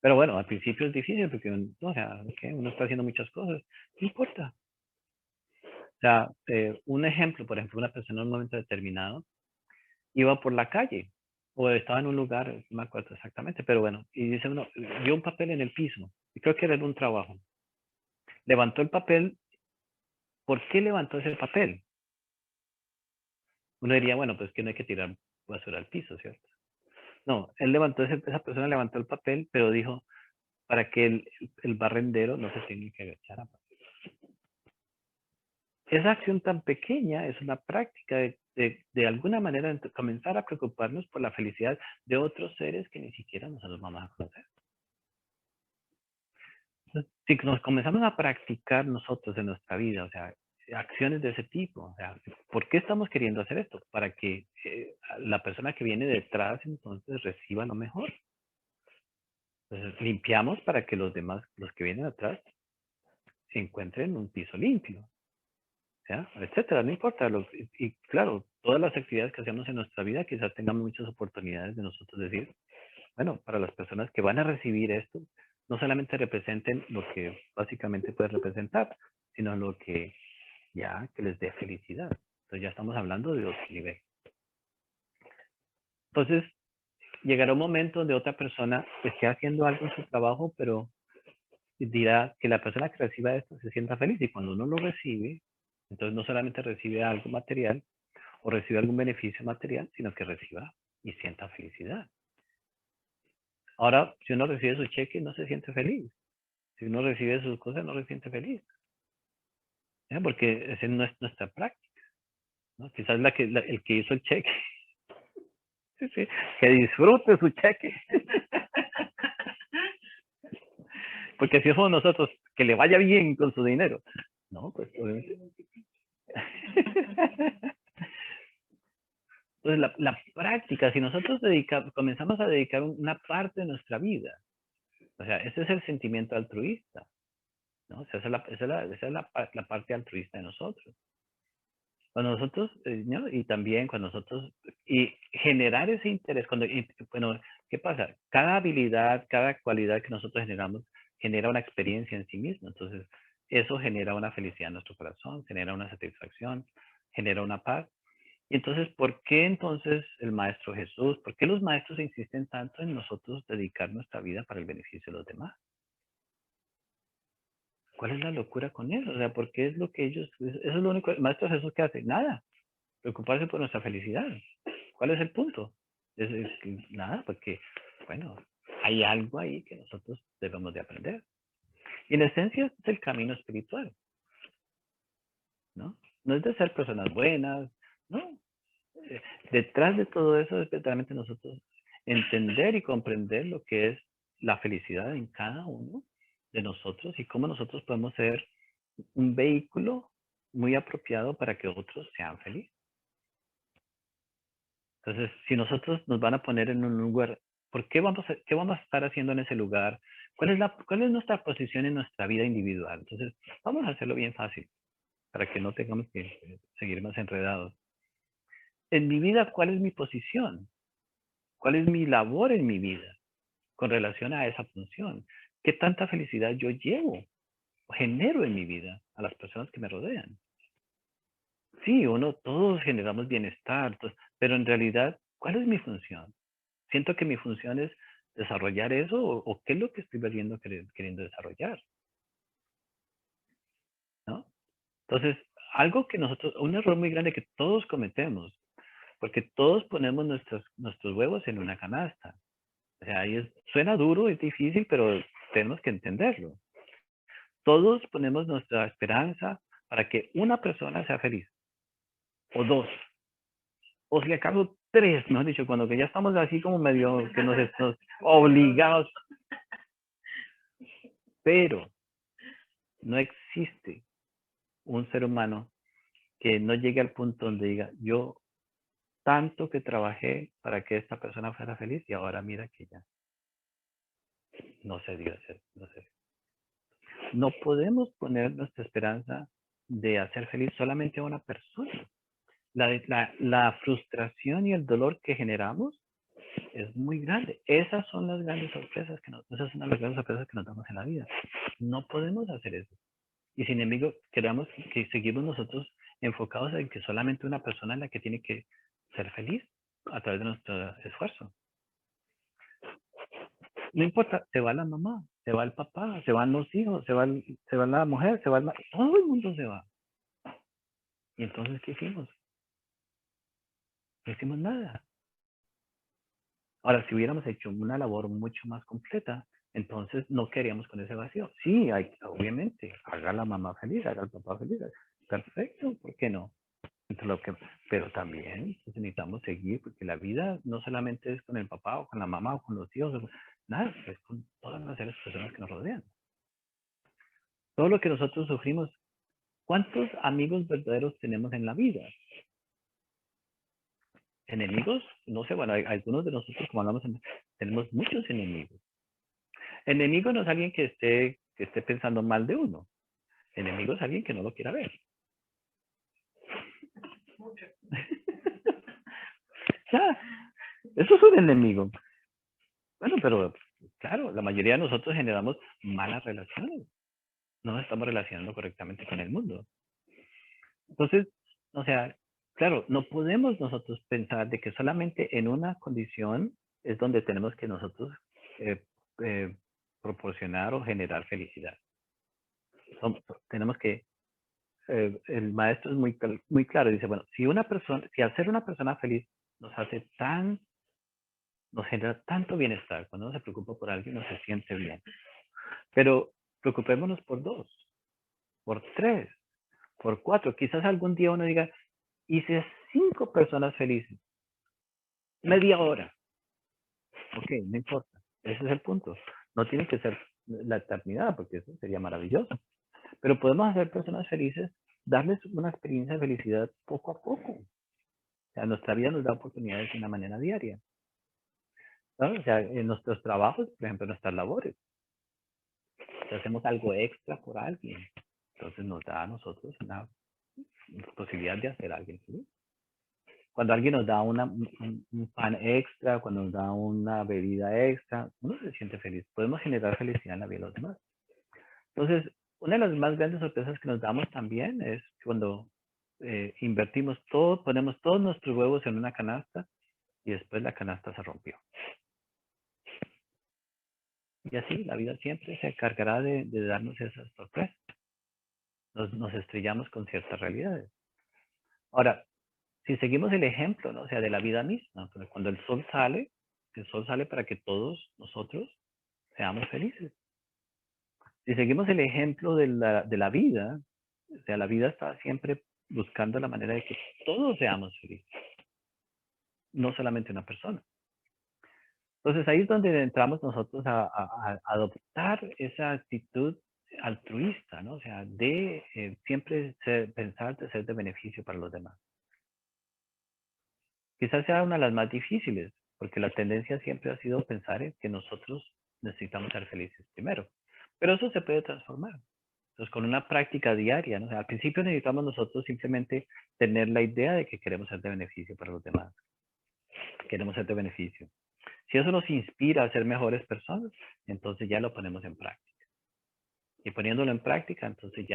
Pero bueno, al principio es difícil porque o sea, uno está haciendo muchas cosas. No importa. O sea, un ejemplo, por ejemplo, una persona en un momento determinado iba por la calle o estaba en un lugar, no me acuerdo exactamente, pero bueno, y dice uno, vio un papel en el piso y creo que era en un trabajo. Levantó el papel. ¿Por qué levantó ese papel? Uno diría, bueno, pues que no hay que tirar basura al piso, ¿cierto? No, él levantó, esa persona levantó el papel, pero dijo, para que el barrendero no se tenga que agachar a papel. Esa acción tan pequeña es una práctica de alguna manera comenzar a preocuparnos por la felicidad de otros seres que ni siquiera nosotros vamos a conocer. Entonces, si nos comenzamos a practicar nosotros en nuestra vida, o sea, acciones de ese tipo, o sea, ¿por qué estamos queriendo hacer esto? Para que la persona que viene detrás entonces reciba lo mejor. Entonces, limpiamos para que los demás, los que vienen atrás, se encuentren un piso limpio, ¿ya? Etcétera, no importa. Y claro, todas las actividades que hacemos en nuestra vida, quizás tengamos muchas oportunidades de nosotros decir, bueno, para las personas que van a recibir esto, no solamente representen lo que básicamente puede representar, sino lo que ya que les dé felicidad. Entonces ya estamos hablando de otro nivel. Entonces, llegará un momento donde otra persona esté haciendo algo en su trabajo, pero dirá que la persona que reciba esto se sienta feliz. Y cuando uno lo recibe, entonces no solamente recibe algo material o recibe algún beneficio material, sino que reciba y sienta felicidad. Ahora, si uno recibe su cheque, no se siente feliz. Si uno recibe sus cosas, no se siente feliz. ¿Ya? Porque esa no es nuestra práctica, ¿no? Quizás el que hizo el cheque, sí, sí, que disfrute su cheque. Porque si somos nosotros, que le vaya bien con su dinero. No, pues obviamente. Entonces, la práctica, si nosotros comenzamos a dedicar una parte de nuestra vida, o sea, ese es el sentimiento altruista, ¿no? O sea, esa es la parte altruista de nosotros. Cuando nosotros, ¿no? Y también cuando nosotros, y generar ese interés, bueno, ¿qué pasa? Cada habilidad, cada cualidad que nosotros generamos, genera una experiencia en sí mismo. Entonces, eso genera una felicidad en nuestro corazón, genera una satisfacción, genera una paz. Y entonces, ¿por qué entonces el Maestro Jesús, por qué los maestros insisten tanto en nosotros dedicar nuestra vida para el beneficio de los demás? ¿Cuál es la locura con eso? O sea, ¿por qué es lo que eso es lo único, el Maestro Jesús que hace? Nada, preocuparse por nuestra felicidad. ¿Cuál es el punto? Nada, porque, bueno, hay algo ahí que nosotros debemos de aprender. Y en esencia es el camino espiritual, ¿no? No es de ser personas buenas, ¿no? Detrás de todo eso es verdaderamente nosotros entender y comprender lo que es la felicidad en cada uno de nosotros y cómo nosotros podemos ser un vehículo muy apropiado para que otros sean felices. Entonces, si nosotros nos van a poner en un lugar, qué vamos a estar haciendo en ese lugar? ¿Cuál es nuestra posición en nuestra vida individual? Entonces, vamos a hacerlo bien fácil para que no tengamos que seguir más enredados. En mi vida, ¿cuál es mi posición? ¿Cuál es mi labor en mi vida con relación a esa función? ¿Qué tanta felicidad yo llevo o genero en mi vida a las personas que me rodean? Sí, todos generamos bienestar, pero en realidad, ¿cuál es mi función? Siento que mi función es desarrollar eso o qué es lo que estoy queriendo desarrollar, ¿no? Entonces, un error muy grande que todos cometemos, porque todos ponemos nuestros huevos en una canasta. O sea, suena duro, es difícil, pero tenemos que entenderlo. Todos ponemos nuestra esperanza para que una persona sea feliz, o dos, o si acaso tres, mejor dicho, cuando que ya estamos así como medio que nos obligados, pero no existe un ser humano que no llegue al punto donde diga, yo tanto que trabajé para que esta persona fuera feliz y ahora mira que ya no se dio hacer, no sé. No podemos poner nuestra esperanza de hacer feliz solamente a una persona. La frustración y el dolor que generamos es muy grande. Esas son las grandes sorpresas esas son las grandes sorpresas que nos damos en la vida. No podemos hacer eso. Y sin embargo, creamos que seguimos nosotros enfocados en que solamente una persona es la que tiene que ser feliz a través de nuestro esfuerzo. No importa, se va la mamá, se va el papá, se van los hijos, se va la mujer, todo el mundo se va. Y entonces, ¿qué hicimos? No hicimos nada. Ahora, si hubiéramos hecho una labor mucho más completa, entonces no queríamos con ese vacío. Sí, obviamente, haga la mamá feliz, haga el papá feliz. Perfecto, ¿por qué no? Pero también necesitamos seguir, porque la vida no solamente es con el papá o con la mamá o con los hijos, nada, es con todas las personas que nos rodean. Todo lo que nosotros sufrimos, ¿cuántos amigos verdaderos tenemos en la vida? ¿Enemigos? No sé, bueno, hay algunos de nosotros, como hablamos, tenemos muchos enemigos. Enemigo no es alguien que esté pensando mal de uno. Enemigo es alguien que no lo quiera ver. Ya, eso es un enemigo. Bueno, pero claro, la mayoría de nosotros generamos malas relaciones. No nos estamos relacionando correctamente con el mundo. Entonces, o sea, claro, no podemos nosotros pensar de que solamente en una condición es donde tenemos que nosotros eh, eh, proporcionar o generar felicidad. Tenemos que, el maestro es muy claro, dice, bueno, si al ser una persona feliz nos genera tanto bienestar, cuando uno se preocupa por alguien, uno se siente bien. Pero preocupémonos por 2, por 3, por 4. Quizás algún día uno diga, hice 5 personas felices, media hora. Ok, no importa. Ese es el punto. No tiene que ser la eternidad, porque eso sería maravilloso. Pero podemos hacer personas felices, darles una experiencia de felicidad poco a poco. O sea, nuestra vida nos da oportunidades de una manera diaria. ¿No? O sea, en nuestros trabajos, por ejemplo, en nuestras labores, si hacemos algo extra por alguien, entonces nos da a nosotros una posibilidad de hacer a alguien feliz. Cuando alguien nos da un pan extra, cuando nos da una bebida extra, uno se siente feliz. Podemos generar felicidad en la vida de los demás. Entonces, una de las más grandes sorpresas que nos damos también es cuando invertimos todo, ponemos todos nuestros huevos en una canasta y después la canasta se rompió. Y así, la vida siempre se encargará de darnos esas sorpresas. Nos estrellamos con ciertas realidades. Ahora, si seguimos el ejemplo, ¿no? O sea, de la vida misma, cuando el sol sale para que todos nosotros seamos felices. Si seguimos el ejemplo de la vida, o sea, la vida está siempre buscando la manera de que todos seamos felices, no solamente una persona. Entonces ahí es donde entramos nosotros a adoptar esa actitud altruista, ¿no? O sea, de siempre pensar de ser de beneficio para los demás. Quizás sea una de las más difíciles, porque la tendencia siempre ha sido pensar en que nosotros necesitamos ser felices primero. Pero eso se puede transformar. Entonces, con una práctica diaria, ¿no? O sea, al principio necesitamos nosotros simplemente tener la idea de que queremos ser de beneficio para los demás. Queremos ser de beneficio. Si eso nos inspira a ser mejores personas, entonces ya lo ponemos en práctica. Y poniéndolo en práctica, entonces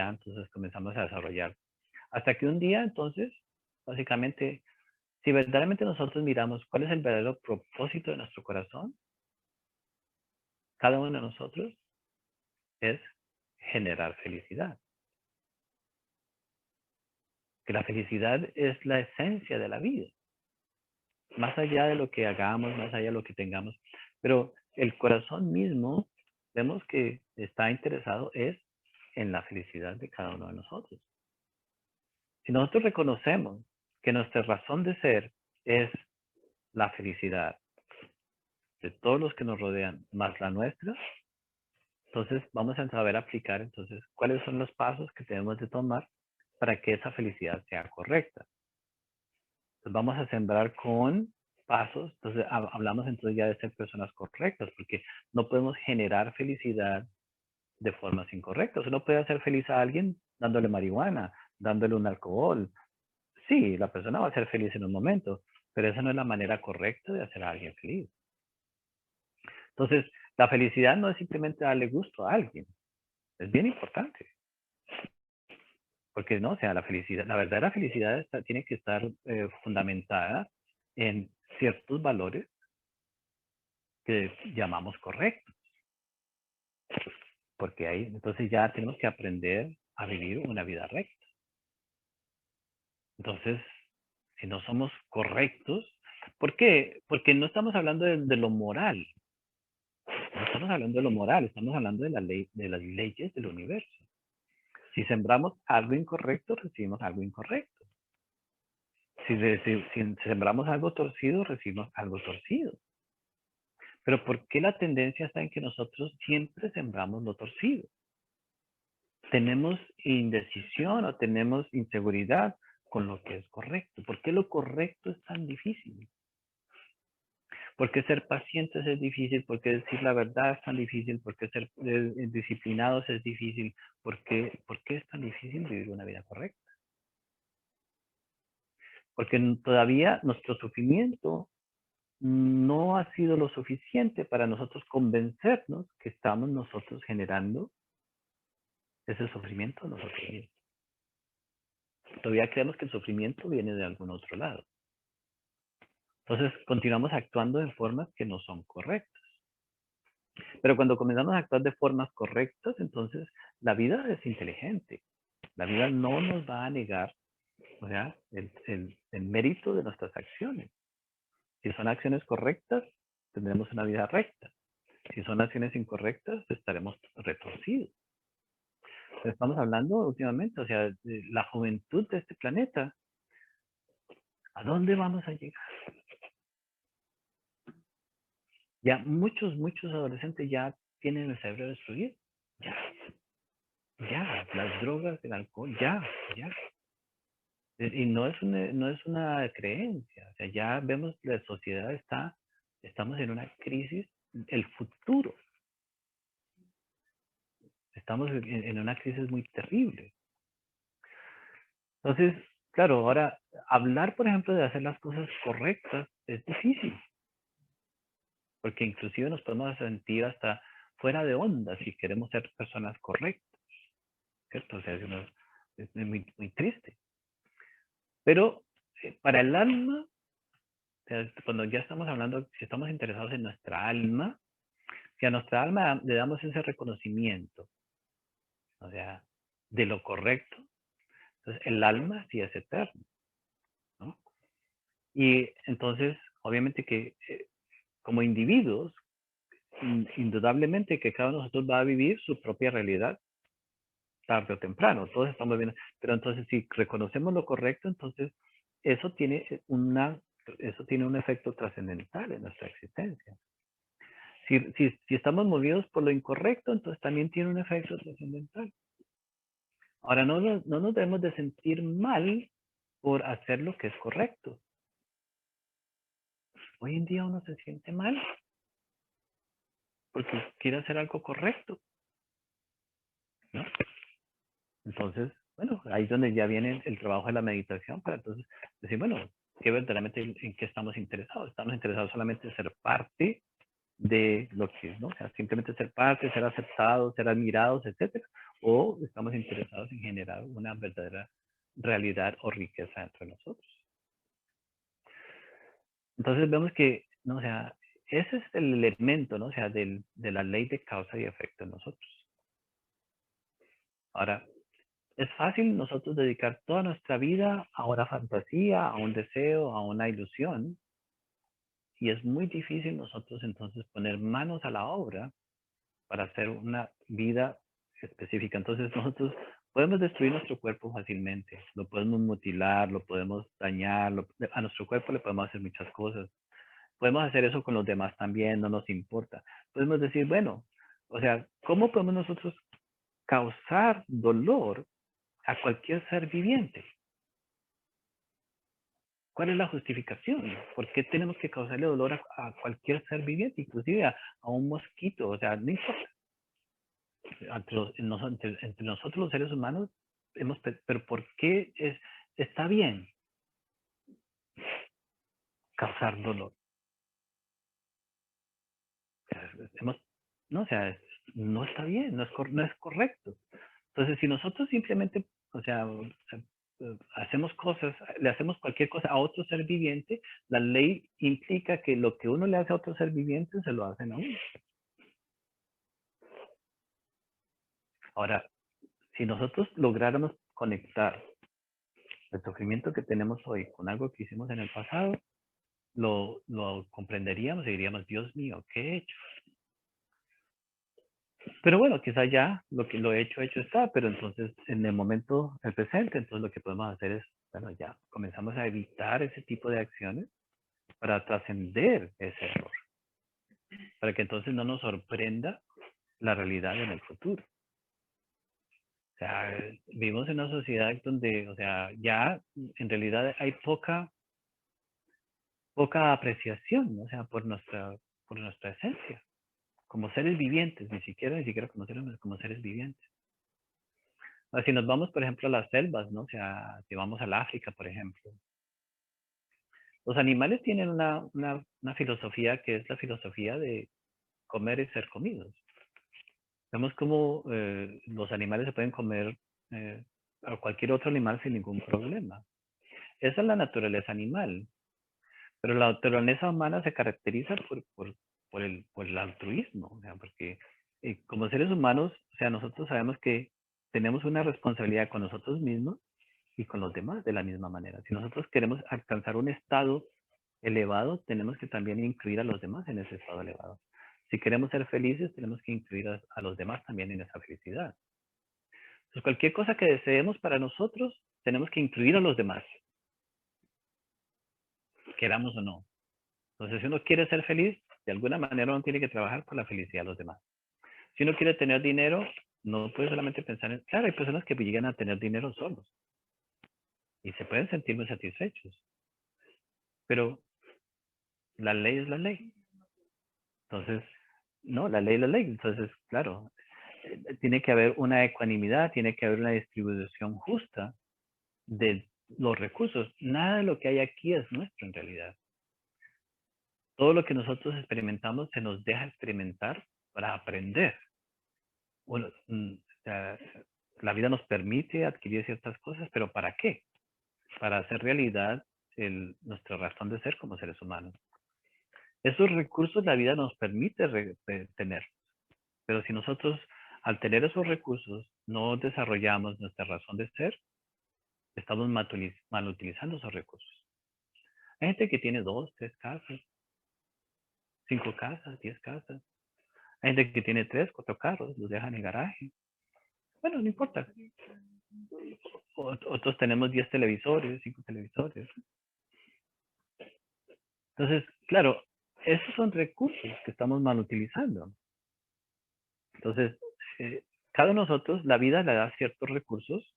comenzamos a desarrollar. Hasta que un día, entonces, básicamente, si verdaderamente nosotros miramos cuál es el verdadero propósito de nuestro corazón, cada uno de nosotros es generar felicidad. Que la felicidad es la esencia de la vida. Más allá de lo que hagamos, más allá de lo que tengamos. Pero el corazón mismo, vemos que está interesado es en la felicidad de cada uno de nosotros. Si nosotros reconocemos que nuestra razón de ser es la felicidad de todos los que nos rodean, más la nuestra, entonces vamos a saber aplicar entonces cuáles son los pasos que tenemos de tomar para que esa felicidad sea correcta. Entonces vamos a sembrar con pasos, entonces hablamos entonces ya de ser personas correctas, porque no podemos generar felicidad de formas incorrectas. Uno puede hacer feliz a alguien dándole marihuana, dándole un alcohol. Sí, la persona va a ser feliz en un momento, pero esa no es la manera correcta de hacer a alguien feliz. Entonces, la felicidad no es simplemente darle gusto a alguien. Es bien importante. Porque no, o sea, la felicidad, la verdadera felicidad tiene que estar fundamentada en ciertos valores que llamamos correctos. Porque ahí, entonces ya tenemos que aprender a vivir una vida recta. Entonces, si no somos correctos, ¿por qué? Porque no estamos hablando de lo moral. No estamos hablando de lo moral, estamos hablando de de las leyes del universo. Si sembramos algo incorrecto, recibimos algo incorrecto. Si sembramos algo torcido, recibimos algo torcido. Pero ¿por qué la tendencia está en que nosotros siempre sembramos lo torcido? Tenemos indecisión o tenemos inseguridad con lo que es correcto. ¿Por qué lo correcto es tan difícil? ¿Por qué ser pacientes es difícil? ¿Por qué decir la verdad es tan difícil? ¿Por qué ser disciplinados es difícil? ¿Por qué es tan difícil vivir una vida correcta? Porque todavía nuestro sufrimiento no ha sido lo suficiente para nosotros convencernos que estamos nosotros generando ese sufrimiento nosotros mismos. Todavía creemos que el sufrimiento viene de algún otro lado. Entonces continuamos actuando de formas que no son correctas. Pero cuando comenzamos a actuar de formas correctas, entonces la vida es inteligente. La vida no nos va a negar, o sea, el mérito de nuestras acciones. Si son acciones correctas, tendremos una vida recta. Si son acciones incorrectas, estaremos retorcidos. Estamos hablando últimamente, o sea, de la juventud de este planeta. ¿A dónde vamos a llegar? Ya muchos adolescentes ya tienen el cerebro destruido. Ya, las drogas, el alcohol, ya. Y no es una creencia. O sea, ya vemos que la sociedad estamos en una crisis, el futuro. Estamos en una crisis muy terrible. Entonces, claro, ahora hablar, por ejemplo, de hacer las cosas correctas es difícil, porque inclusive nos podemos sentir hasta fuera de onda si queremos ser personas correctas, ¿cierto? O sea, es muy triste. Pero para el alma, o sea, cuando ya estamos hablando, si estamos interesados en nuestra alma, si a nuestra alma le damos ese reconocimiento, o sea, de lo correcto, entonces el alma sí es eterno, ¿no? Y entonces, obviamente que como individuos, indudablemente que cada uno de nosotros va a vivir su propia realidad tarde o temprano, todos estamos bien, pero entonces si reconocemos lo correcto, entonces eso tiene eso tiene un efecto trascendental en nuestra existencia. Si estamos movidos por lo incorrecto, entonces también tiene un efecto trascendental. Ahora, no nos debemos de sentir mal por hacer lo que es correcto. Hoy en día uno se siente mal porque quiere hacer algo correcto, ¿no? Entonces, bueno, ahí es donde ya viene el trabajo de la meditación para entonces decir, bueno, ¿qué verdaderamente en qué estamos interesados? ¿Estamos interesados solamente en ser parte de lo que es, ¿no? O sea, simplemente ser parte, ser aceptados, ser admirados, etcétera? ¿O estamos interesados en generar una verdadera realidad o riqueza entre nosotros? Entonces vemos que, ¿no? O sea, ese es el elemento, ¿no? O sea, de la ley de causa y efecto en nosotros. Ahora, es fácil nosotros dedicar toda nuestra vida a una fantasía, a un deseo, a una ilusión, y es muy difícil nosotros entonces poner manos a la obra para hacer una vida específica. Entonces nosotros podemos destruir nuestro cuerpo fácilmente, lo podemos mutilar, lo podemos dañar, a nuestro cuerpo le podemos hacer muchas cosas. Podemos hacer eso con los demás también, no nos importa. Podemos decir, bueno, o sea, ¿cómo podemos nosotros causar dolor a cualquier ser viviente? ¿Cuál es la justificación? ¿Por qué tenemos que causarle dolor a cualquier ser viviente, inclusive a un mosquito? O sea, no importa. Entre nosotros los seres humanos, pero ¿por qué está bien causar dolor? hemos, no, o sea, no está bien, no es correcto. Entonces, si nosotros simplemente, o sea, hacemos cosas, le hacemos cualquier cosa a otro ser viviente, la ley implica que lo que uno le hace a otro ser viviente se lo hacen a uno. Ahora, si nosotros lográramos conectar el sufrimiento que tenemos hoy con algo que hicimos en el pasado, lo comprenderíamos y diríamos, Dios mío, ¿qué he hecho? Pero bueno, quizá ya lo que lo he hecho está, pero entonces en el momento, el presente, entonces lo que podemos hacer es, bueno, ya comenzamos a evitar ese tipo de acciones para trascender ese error, para que entonces no nos sorprenda la realidad en el futuro. O sea, vivimos en una sociedad donde, o sea, ya en realidad hay poca apreciación, ¿no? O sea, por nuestra esencia, como seres vivientes, ni siquiera conocernos como seres vivientes. O sea, si nos vamos, por ejemplo, a las selvas, ¿no? O sea, si vamos al África, por ejemplo, los animales tienen una filosofía que es la filosofía de comer y ser comidos. Vemos cómo los animales se pueden comer a cualquier otro animal sin ningún problema. Esa es la naturaleza animal. Pero la naturaleza humana se caracteriza por el altruismo, o sea, porque como seres humanos, o sea, nosotros sabemos que tenemos una responsabilidad con nosotros mismos y con los demás de la misma manera. Si nosotros queremos alcanzar un estado elevado, tenemos que también incluir a los demás en ese estado elevado. Si queremos ser felices, tenemos que incluir a los demás también en esa felicidad. Entonces, cualquier cosa que deseemos para nosotros, tenemos que incluir a los demás, queramos o no. Entonces, si uno quiere ser feliz, de alguna manera uno tiene que trabajar por la felicidad de los demás. Si uno quiere tener dinero, no puede solamente pensar en... Claro, hay personas que llegan a tener dinero solos y se pueden sentir muy satisfechos, pero la ley es la ley. Entonces, no, la ley es la ley. Entonces, claro, tiene que haber una ecuanimidad, tiene que haber una distribución justa de los recursos. Nada de lo que hay aquí es nuestro en realidad. Todo lo que nosotros experimentamos se nos deja experimentar para aprender. Bueno, la vida nos permite adquirir ciertas cosas, pero ¿para qué? Para hacer realidad nuestra razón de ser como seres humanos. Esos recursos la vida nos permite tener, pero si nosotros al tener esos recursos no desarrollamos nuestra razón de ser, estamos mal utilizando esos recursos. Hay gente que tiene 2, 3 casas, 5 casas, 10 casas. Hay gente que tiene 3, 4 carros, los dejan en el garaje. Bueno, no importa. Otros tenemos 10 televisores, 5 televisores. Entonces, claro, esos son recursos que estamos mal utilizando. Entonces, cada uno de nosotros, la vida le da ciertos recursos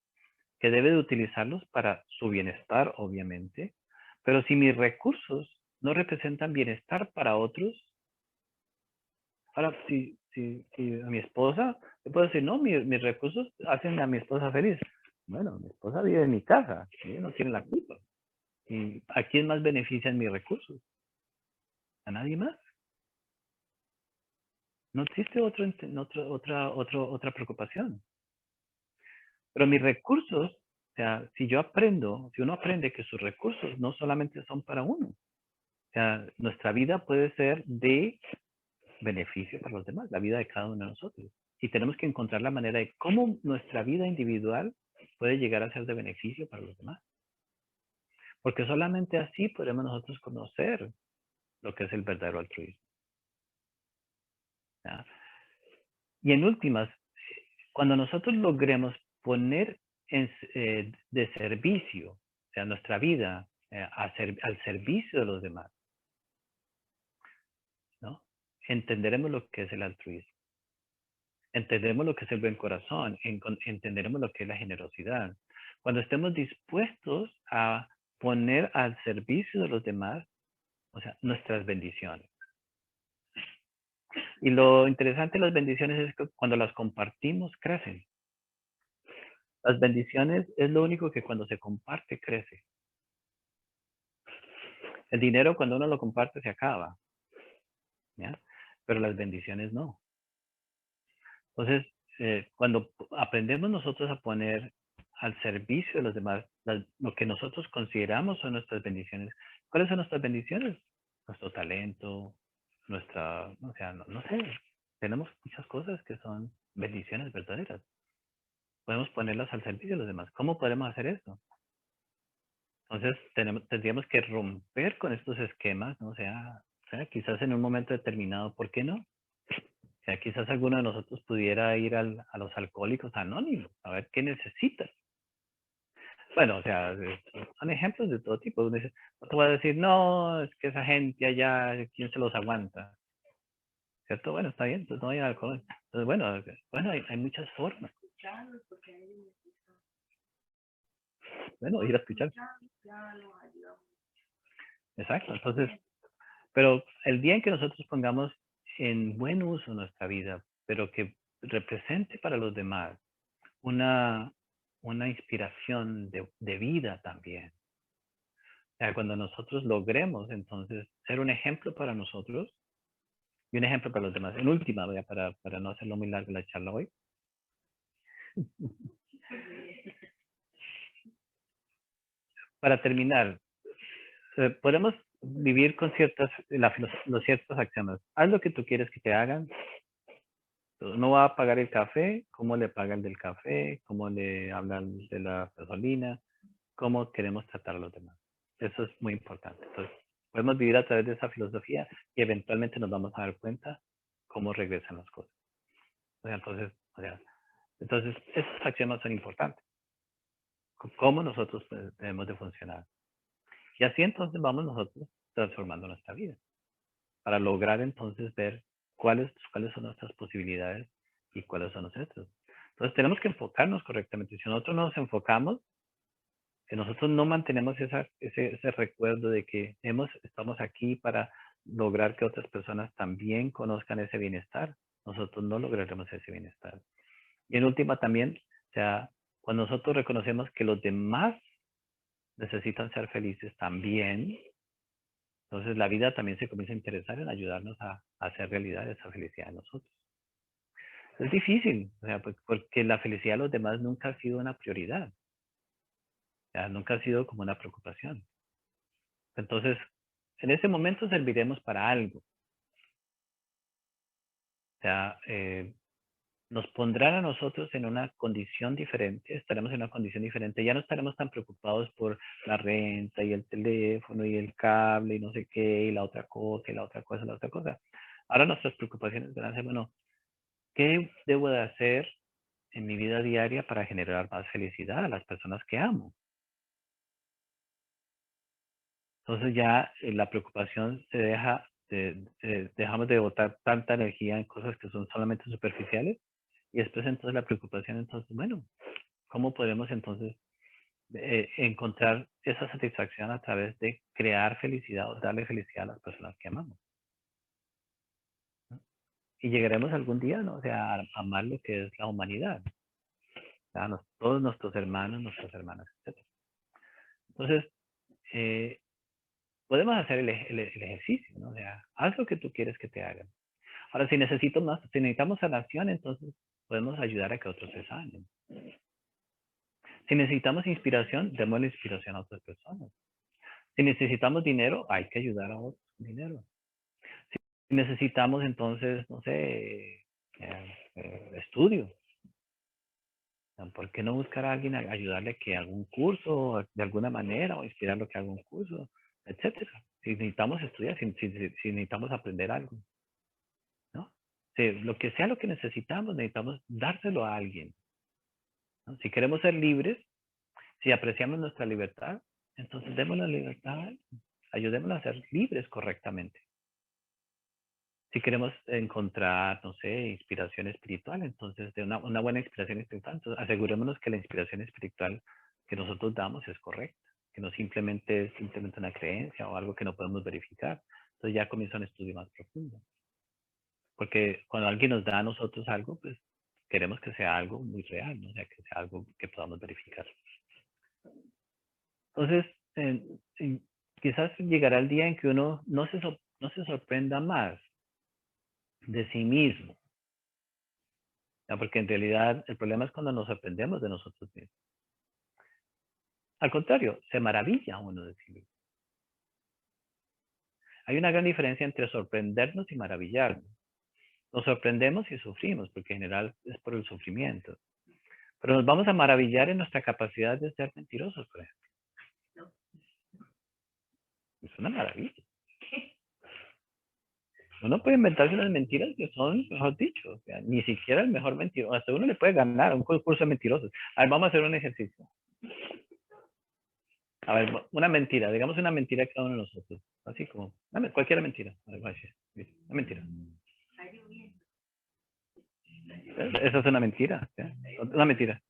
que debe de utilizarlos para su bienestar, obviamente. Pero si mis recursos no representan bienestar para otros, ahora, si a mi esposa, le puedo decir, no, mis recursos hacen a mi esposa feliz. Bueno, mi esposa vive en mi casa, ella no tiene la culpa. ¿Y a quién más benefician mis recursos? ¿A nadie más? No existe otra preocupación. Pero mis recursos, o sea, si uno aprende que sus recursos no solamente son para uno, o sea, nuestra vida puede ser de beneficio para los demás, la vida de cada uno de nosotros. Y tenemos que encontrar la manera de cómo nuestra vida individual puede llegar a ser de beneficio para los demás. Porque solamente así podremos nosotros conocer lo que es el verdadero altruismo. ¿Ya? Y en últimas, cuando nosotros logremos poner de servicio, o sea, nuestra vida al servicio de los demás, ¿no? Entenderemos lo que es el altruismo. Entenderemos lo que es el buen corazón, entenderemos lo que es la generosidad. Cuando estemos dispuestos a poner al servicio de los demás, o sea, nuestras bendiciones. Y lo interesante de las bendiciones es que cuando las compartimos, crecen. Las bendiciones es lo único que cuando se comparte, crece. El dinero cuando uno lo comparte se acaba, ¿ya? pero las bendiciones no. Entonces, cuando aprendemos nosotros a poner al servicio de los demás lo que nosotros consideramos son nuestras bendiciones. ¿Cuáles son nuestras bendiciones? Nuestro talento, nuestra, o sea, no sé, tenemos muchas cosas que son bendiciones verdaderas. Podemos ponerlas al servicio de los demás. ¿Cómo podemos hacer esto? Entonces, tendríamos que romper con estos esquemas, ¿no? O sea, quizás en un momento determinado, ¿por qué no? O sea, quizás alguno de nosotros pudiera ir a los alcohólicos anónimos, a ver qué necesitas. Bueno, o sea, son ejemplos de todo tipo. Uno dice, no te voy a decir, no, es que esa gente allá, ¿quién se los aguanta? ¿Cierto? Bueno, está bien, entonces no hay alcohol. Entonces, bueno, hay muchas formas. Bueno, ir a escuchar. Exacto, entonces, pero el día en que nosotros pongamos en buen uso nuestra vida, pero que represente para los demás una, una inspiración de vida también. O sea, cuando nosotros logremos entonces ser un ejemplo para nosotros y un ejemplo para los demás. En última, para no hacerlo muy largo la charla hoy. Para terminar, podemos vivir con los ciertos acciones. Haz lo que tú quieres que te hagan. No va a pagar el café, cómo le paga el del café, cómo le hablan de la gasolina, cómo queremos tratar a los demás. Eso es muy importante. Entonces, podemos vivir a través de esa filosofía y eventualmente nos vamos a dar cuenta cómo regresan las cosas. Entonces, esas acciones son importantes. Cómo nosotros debemos de funcionar. Y así entonces vamos nosotros transformando nuestra vida para lograr entonces ver cuáles son nuestras posibilidades y cuáles son los nuestros. Entonces tenemos que enfocarnos correctamente. Si nosotros no nos enfocamos, si nosotros no mantenemos ese recuerdo de que estamos aquí para lograr que otras personas también conozcan ese bienestar, nosotros no lograremos ese bienestar. Y en última también, o sea, cuando nosotros reconocemos que los demás necesitan ser felices también, entonces la vida también se comienza a interesar en ayudarnos a hacer realidad esa felicidad de nosotros. Es difícil, o sea, porque la felicidad de los demás nunca ha sido una prioridad, o sea, nunca ha sido como una preocupación. Entonces, en ese momento serviremos para algo. O sea, nos pondrán a nosotros en una condición diferente, estaremos en una condición diferente, ya no estaremos tan preocupados por la renta y el teléfono y el cable y no sé qué, y la otra cosa, y la otra cosa, y la otra cosa. Ahora nuestras preocupaciones van a ser, bueno, ¿qué debo de hacer en mi vida diaria para generar más felicidad a las personas que amo? Entonces ya la preocupación se deja, dejamos de botar tanta energía en cosas que son solamente superficiales y después entonces la preocupación, entonces, bueno, ¿cómo podemos entonces encontrar esa satisfacción a través de crear felicidad o darle felicidad a las personas que amamos? ¿No? Y llegaremos algún día, ¿no? O sea, a amar lo que es la humanidad, todos nuestros hermanos, nuestras hermanas, etc. Entonces, eh, podemos hacer el ejercicio, ¿no? O sea, haz lo que tú quieres que te hagan. Ahora, si necesitamos sanación, entonces podemos ayudar a que otros se sanen. Si necesitamos inspiración, demos la inspiración a otras personas. Si necesitamos dinero, hay que ayudar a otros con dinero. Si necesitamos entonces, no sé, estudio, ¿por qué no buscar a alguien a ayudarle a que haga un curso de alguna manera o inspirarlo a que haga un curso, etcétera? Si necesitamos estudiar, si necesitamos aprender algo, ¿no? Si, lo que sea lo que necesitamos dárselo a alguien, ¿no? Si queremos ser libres, si apreciamos nuestra libertad, entonces demos la libertad a alguien. Ayudémosla a ser libres correctamente. Si queremos encontrar, no sé, inspiración espiritual, entonces de una buena inspiración espiritual, entonces asegurémonos que la inspiración espiritual que nosotros damos es correcta, que no simplemente es simplemente una creencia o algo que no podemos verificar. Entonces ya comienza un estudio más profundo. Porque cuando alguien nos da a nosotros algo, pues queremos que sea algo muy real, ¿no? O sea, que sea algo que podamos verificar. Entonces, quizás llegará el día en que uno no se sorprenda más de sí mismo. ¿Ya? Porque en realidad el problema es cuando nos sorprendemos de nosotros mismos. Al contrario, se maravilla uno de sí mismo. Hay una gran diferencia entre sorprendernos y maravillarnos. Nos sorprendemos y sufrimos, porque en general es por el sufrimiento. Pero nos vamos a maravillar en nuestra capacidad de ser mentirosos, por ejemplo. Es una maravilla. Uno puede inventarse unas mentiras que son, mejor dicho, o sea, ni siquiera el mejor mentiroso. Hasta uno le puede ganar un concurso de mentirosos. A ver, vamos a hacer un ejercicio. A ver, una mentira, digamos una mentira cada uno de nosotros. Así como, cualquier mentira. A ver, una mentira. Esa es una mentira. ¿Ya? Una mentira.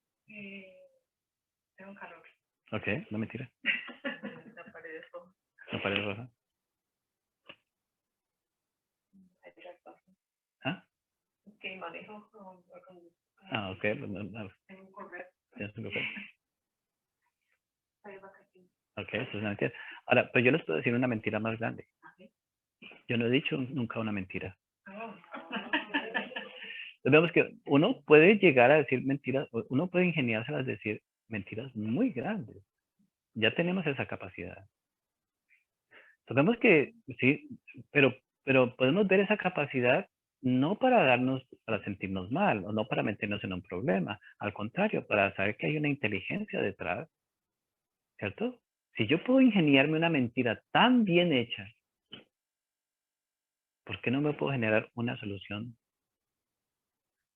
Tengo calor. Ok, una mentira. La pared es roja. La pared es roja. ¿Ah? Que manejo con... Ah, ok. Tengo un correcto. ¿Tienes un correcto? Ok, eso es una mentira. Ahora, pero yo les puedo decir una mentira más grande. Yo no he dicho nunca una mentira. Entonces vemos que uno puede llegar a decir mentiras, uno puede ingeniárselas decir mentiras muy grandes. Ya tenemos esa capacidad. Entonces vemos que sí, pero podemos ver esa capacidad no para para sentirnos mal, o no para meternos en un problema. Al contrario, para saber que hay una inteligencia detrás, ¿cierto? Si yo puedo ingeniarme una mentira tan bien hecha, ¿por qué no me puedo generar una solución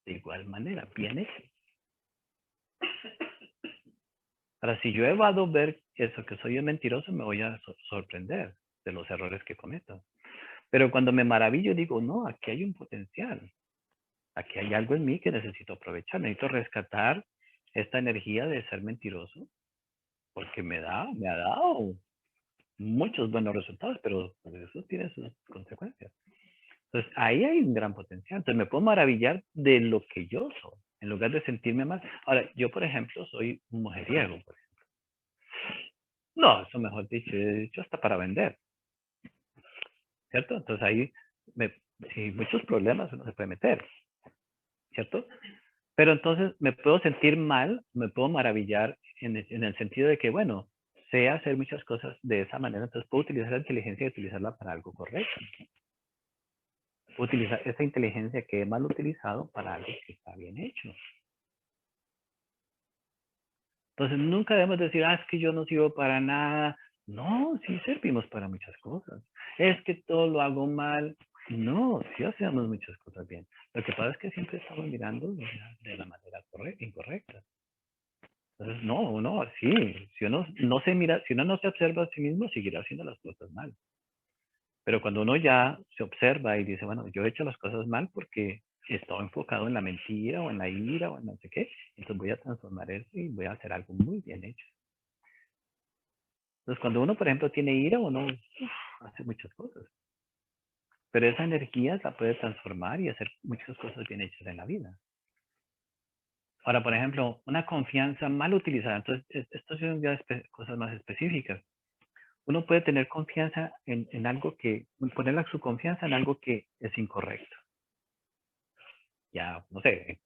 de igual manera, bien hecha? Ahora, si yo evado ver eso, que soy un mentiroso, me voy a sorprender de los errores que cometo. Pero cuando me maravillo, digo, no, aquí hay un potencial. Aquí hay algo en mí que necesito aprovechar. Necesito rescatar esta energía de ser mentiroso, porque me ha dado muchos buenos resultados, pero eso tiene sus consecuencias. Entonces, ahí hay un gran potencial. Entonces, me puedo maravillar de lo que yo soy, en lugar de sentirme mal. Ahora, yo, por ejemplo, soy un mujeriego. Por ejemplo. No, eso mejor dicho hasta para vender. ¿Cierto? Entonces, ahí, sin muchos problemas uno se puede meter. ¿Cierto? Pero entonces me puedo sentir mal, me puedo maravillar en el sentido de que, bueno, sé hacer muchas cosas de esa manera, entonces puedo utilizar la inteligencia y utilizarla para algo correcto. Puedo utilizar esa inteligencia que he mal utilizado para algo que está bien hecho. Entonces nunca debemos decir, es que yo no sirvo para nada. No, sí servimos para muchas cosas. Es que todo lo hago mal. No, sí hacemos muchas cosas bien. Lo que pasa es que siempre estamos mirando de la manera incorrecta. Entonces, no, sí. Si uno no se mira, si uno no se observa a sí mismo, seguirá haciendo las cosas mal. Pero cuando uno ya se observa y dice, bueno, yo he hecho las cosas mal porque he estado enfocado en la mentira o en la ira o en no sé qué, entonces voy a transformar eso y voy a hacer algo muy bien hecho. Entonces, cuando uno, por ejemplo, tiene ira, uno hace muchas cosas. Pero esa energía la puede transformar y hacer muchas cosas bien hechas en la vida. Ahora, por ejemplo, una confianza mal utilizada. Entonces, esto son ya cosas más específicas. Uno puede tener confianza en algo que, poner su confianza en algo que es incorrecto. Ya, no sé,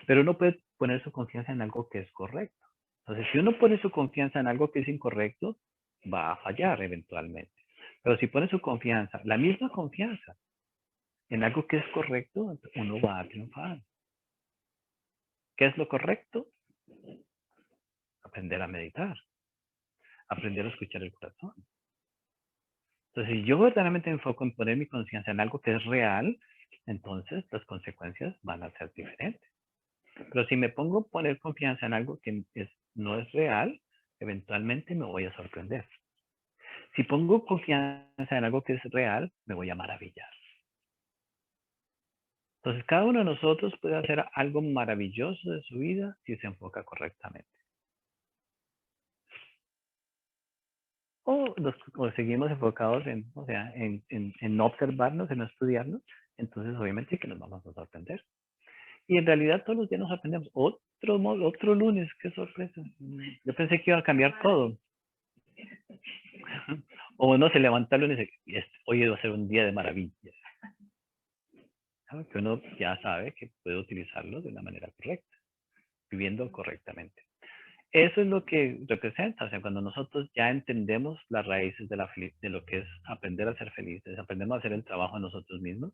pero uno puede poner su confianza en algo que es correcto. Entonces, si uno pone su confianza en algo que es incorrecto, va a fallar eventualmente. Pero si pone su confianza, la misma confianza, en algo que es correcto, uno va a triunfar. ¿Qué es lo correcto? Aprender a meditar, aprender a escuchar el corazón. Entonces, si yo verdaderamente me enfoco en poner mi confianza en algo que es real, entonces las consecuencias van a ser diferentes. Pero si me pongo a poner confianza en algo que no es real, eventualmente me voy a sorprender. Si pongo confianza en algo que es real, me voy a maravillar. Entonces, cada uno de nosotros puede hacer algo maravilloso de su vida si se enfoca correctamente. O seguimos enfocados en no observarnos, en no estudiarnos, entonces obviamente que nos vamos a sorprender. Y en realidad todos los días nos aprendemos. Otro lunes, qué sorpresa. Yo pensé que iba a cambiar todo. O uno se levanta el lunes y hoy va a ser un día de maravillas. ¿no? Que uno ya sabe que puede utilizarlo de una manera correcta, viviendo correctamente. Eso es lo que representa, o sea, cuando nosotros ya entendemos las raíces de lo que es aprender a ser felices, aprendemos a hacer el trabajo a nosotros mismos,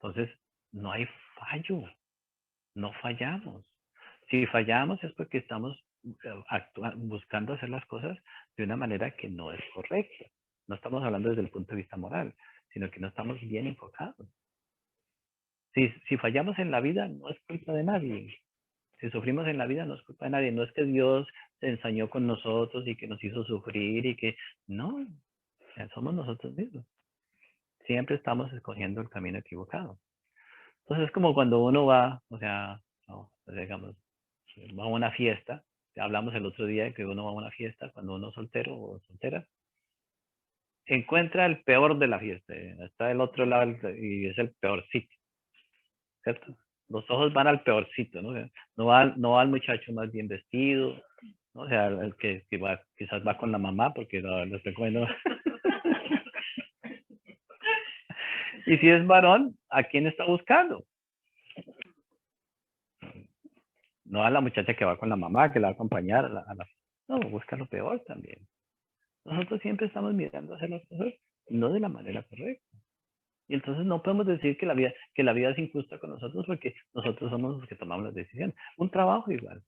entonces no hay fallo, no fallamos. Si fallamos es porque estamos buscando hacer las cosas de una manera que no es correcta. No estamos hablando desde el punto de vista moral, sino que no estamos bien enfocados. Si fallamos en la vida, no es culpa de nadie. Si sufrimos en la vida, no es culpa de nadie. No es que Dios se ensañó con nosotros y que nos hizo sufrir y que... No, somos nosotros mismos. Siempre estamos escogiendo el camino equivocado. Entonces es como cuando uno va, o sea, no, digamos, va a una fiesta. Hablamos el otro día de que uno va a una fiesta cuando uno es soltero o soltera. Encuentra el peor de la fiesta. Está del otro lado y es el peor sitio, ¿cierto? Los ojos van al peorcito, ¿no? No va al muchacho más bien vestido, ¿no? O sea, el que va, quizás va con la mamá porque lo estoy comiendo. Y si es varón, ¿a quién está buscando? No a la muchacha que va con la mamá, que la va a acompañar No, busca lo peor también. Nosotros siempre estamos mirando hacer las cosas no de la manera correcta. Y entonces no podemos decir que la vida es injusta con nosotros porque nosotros somos los que tomamos las decisiones. Un trabajo igual.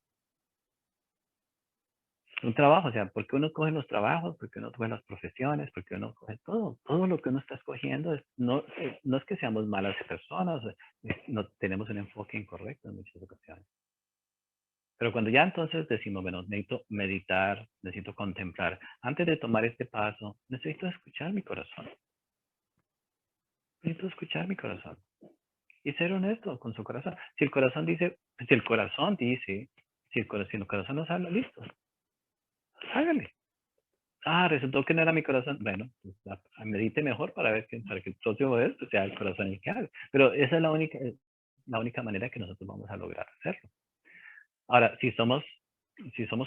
Un trabajo, o sea, porque uno coge los trabajos, porque uno coge las profesiones, porque uno coge todo lo que uno está escogiendo, no es que seamos malas personas, no tenemos un enfoque incorrecto en muchas ocasiones. Pero cuando ya entonces decimos, bueno, necesito meditar, necesito contemplar, antes de tomar este paso, necesito escuchar mi corazón. Necesito escuchar mi corazón y ser honesto con su corazón. Si el corazón dice, si el corazón nos habla, listo, hágale. Resultó que no era mi corazón. Bueno, pues, medite mejor para que el próximo vez pues, sea el corazón el que haga. Pero esa es la única manera que nosotros vamos a lograr hacerlo. Ahora, si somos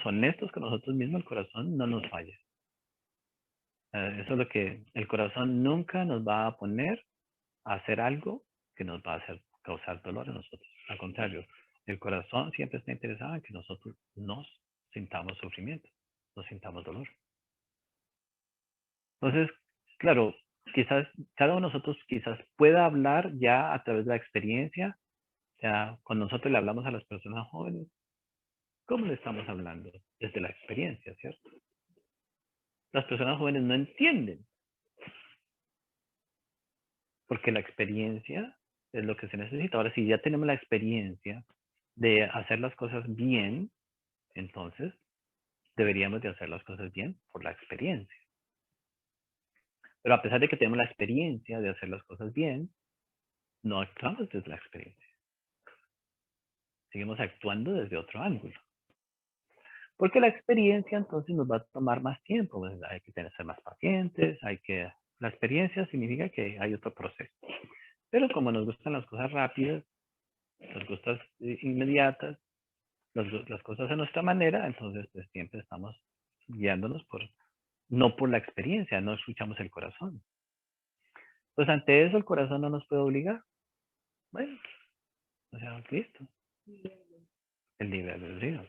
honestos con nosotros mismos, el corazón no nos falla. Eso es lo que el corazón nunca nos va a poner a hacer algo que nos va a hacer causar dolor a nosotros. Al contrario, el corazón siempre está interesado en que nosotros nos sintamos sufrimiento, nos sintamos dolor. Entonces, claro, quizás cada uno de nosotros quizás pueda hablar ya a través de la experiencia. O sea, cuando nosotros le hablamos a las personas jóvenes, ¿cómo le estamos hablando? Desde la experiencia, ¿cierto? Las personas jóvenes no entienden, porque la experiencia es lo que se necesita. Ahora, si ya tenemos la experiencia de hacer las cosas bien, entonces deberíamos de hacer las cosas bien por la experiencia. Pero a pesar de que tenemos la experiencia de hacer las cosas bien, no actuamos desde la experiencia. Seguimos actuando desde otro ángulo. Porque la experiencia entonces nos va a tomar más tiempo. Pues hay que ser más pacientes, La experiencia significa que hay otro proceso. Pero como nos gustan las cosas rápidas, las cosas inmediatas, las cosas a nuestra manera, entonces pues, siempre estamos guiándonos no por la experiencia, no escuchamos el corazón. Pues ante eso el corazón no nos puede obligar. Bueno, o sea, listo. El libre albedrío.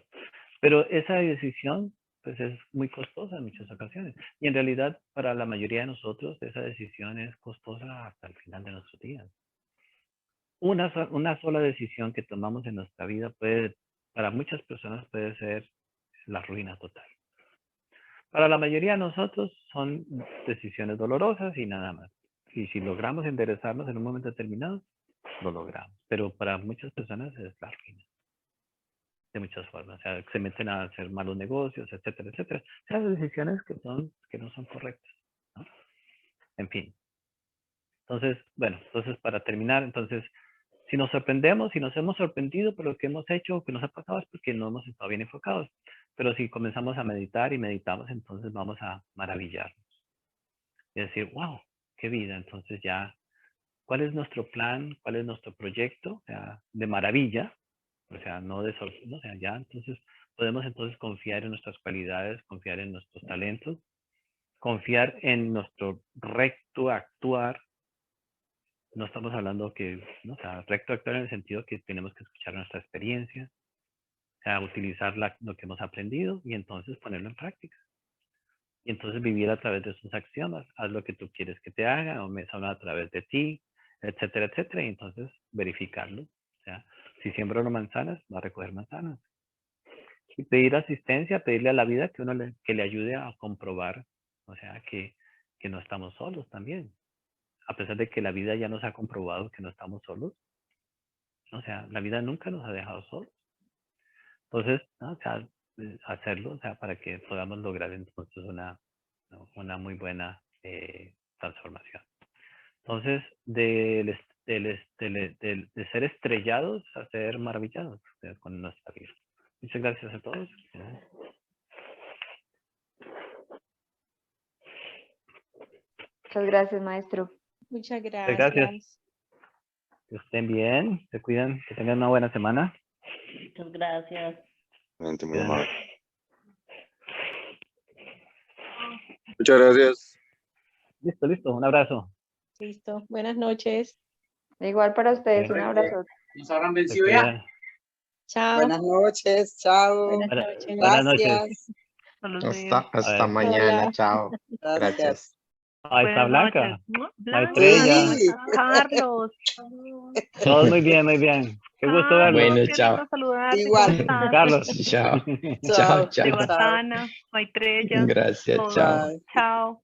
Pero esa decisión pues es muy costosa en muchas ocasiones. Y en realidad para la mayoría de nosotros esa decisión es costosa hasta el final de nuestros días. Una sola decisión que tomamos en nuestra vida para muchas personas puede ser la ruina total. Para la mayoría de nosotros son decisiones dolorosas y nada más. Y si logramos enderezarnos en un momento determinado, lo logramos. Pero para muchas personas es la ruina. De muchas formas. O sea, se meten a hacer malos negocios, etcétera, etcétera. O sea, decisiones que no son correctas, ¿no? En fin. Entonces, bueno, para terminar, si nos sorprendemos, si nos hemos sorprendido por lo que hemos hecho o que nos ha pasado es porque no hemos estado bien enfocados. Pero si comenzamos a meditar y meditamos, entonces vamos a maravillarnos. Y decir, wow, qué vida. Entonces ya, ¿cuál es nuestro plan? ¿Cuál es nuestro proyecto? O sea, de maravilla. O sea, no de sorpresa. O sea, ya entonces podemos entonces confiar en nuestras cualidades, confiar en nuestros talentos, confiar en nuestro recto actuar, no estamos hablando que, ¿no? O sea, recto actuar en el sentido que tenemos que escuchar nuestra experiencia, o sea, utilizar lo que hemos aprendido y entonces ponerlo en práctica. Y entonces vivir a través de sus axiomas. Haz lo que tú quieres que te haga o me habla a través de ti, etcétera, etcétera. Y entonces verificarlo. O sea, si siembro las manzanas, va a recoger manzanas. Y pedir asistencia, pedirle a la vida que que le ayude a comprobar, o sea, que no estamos solos también. A pesar de que la vida ya nos ha comprobado que no estamos solos. O sea, la vida nunca nos ha dejado solos. Entonces, ¿no? O sea, hacerlo, o sea, para que podamos lograr entonces una muy buena transformación. Entonces, de ser estrellados a ser maravillados, o sea, con nuestra vida. Muchas gracias a todos. Muchas gracias, maestro. Muchas Muchas gracias. gracias. Que estén bien, se cuidan, que tengan una buena semana. Muchas gracias. Realmente muy Cuídense. amable. Muchas gracias. Listo, listo. Un abrazo. Listo. Buenas noches. Igual para ustedes, un Bien. abrazo. Nos habrán Se vencido ya. cuidan. Chao. Buenas noches, chao. Buenas Buena- noches. buenas noches. Gracias. Hasta ver. mañana. Hola. Chao. Gracias. Ahí está Blanca. Blanca, Estrella. Sí. Carlos. Todos muy bien, muy bien. Qué gusto verlos. Bueno, qué chao. lindo saludarte. Igual. ¿Cómo estás? Carlos. Chao. Chao. Chao. Devasana, Maitreya. Gracias. todos. Chao. Bye. Chao.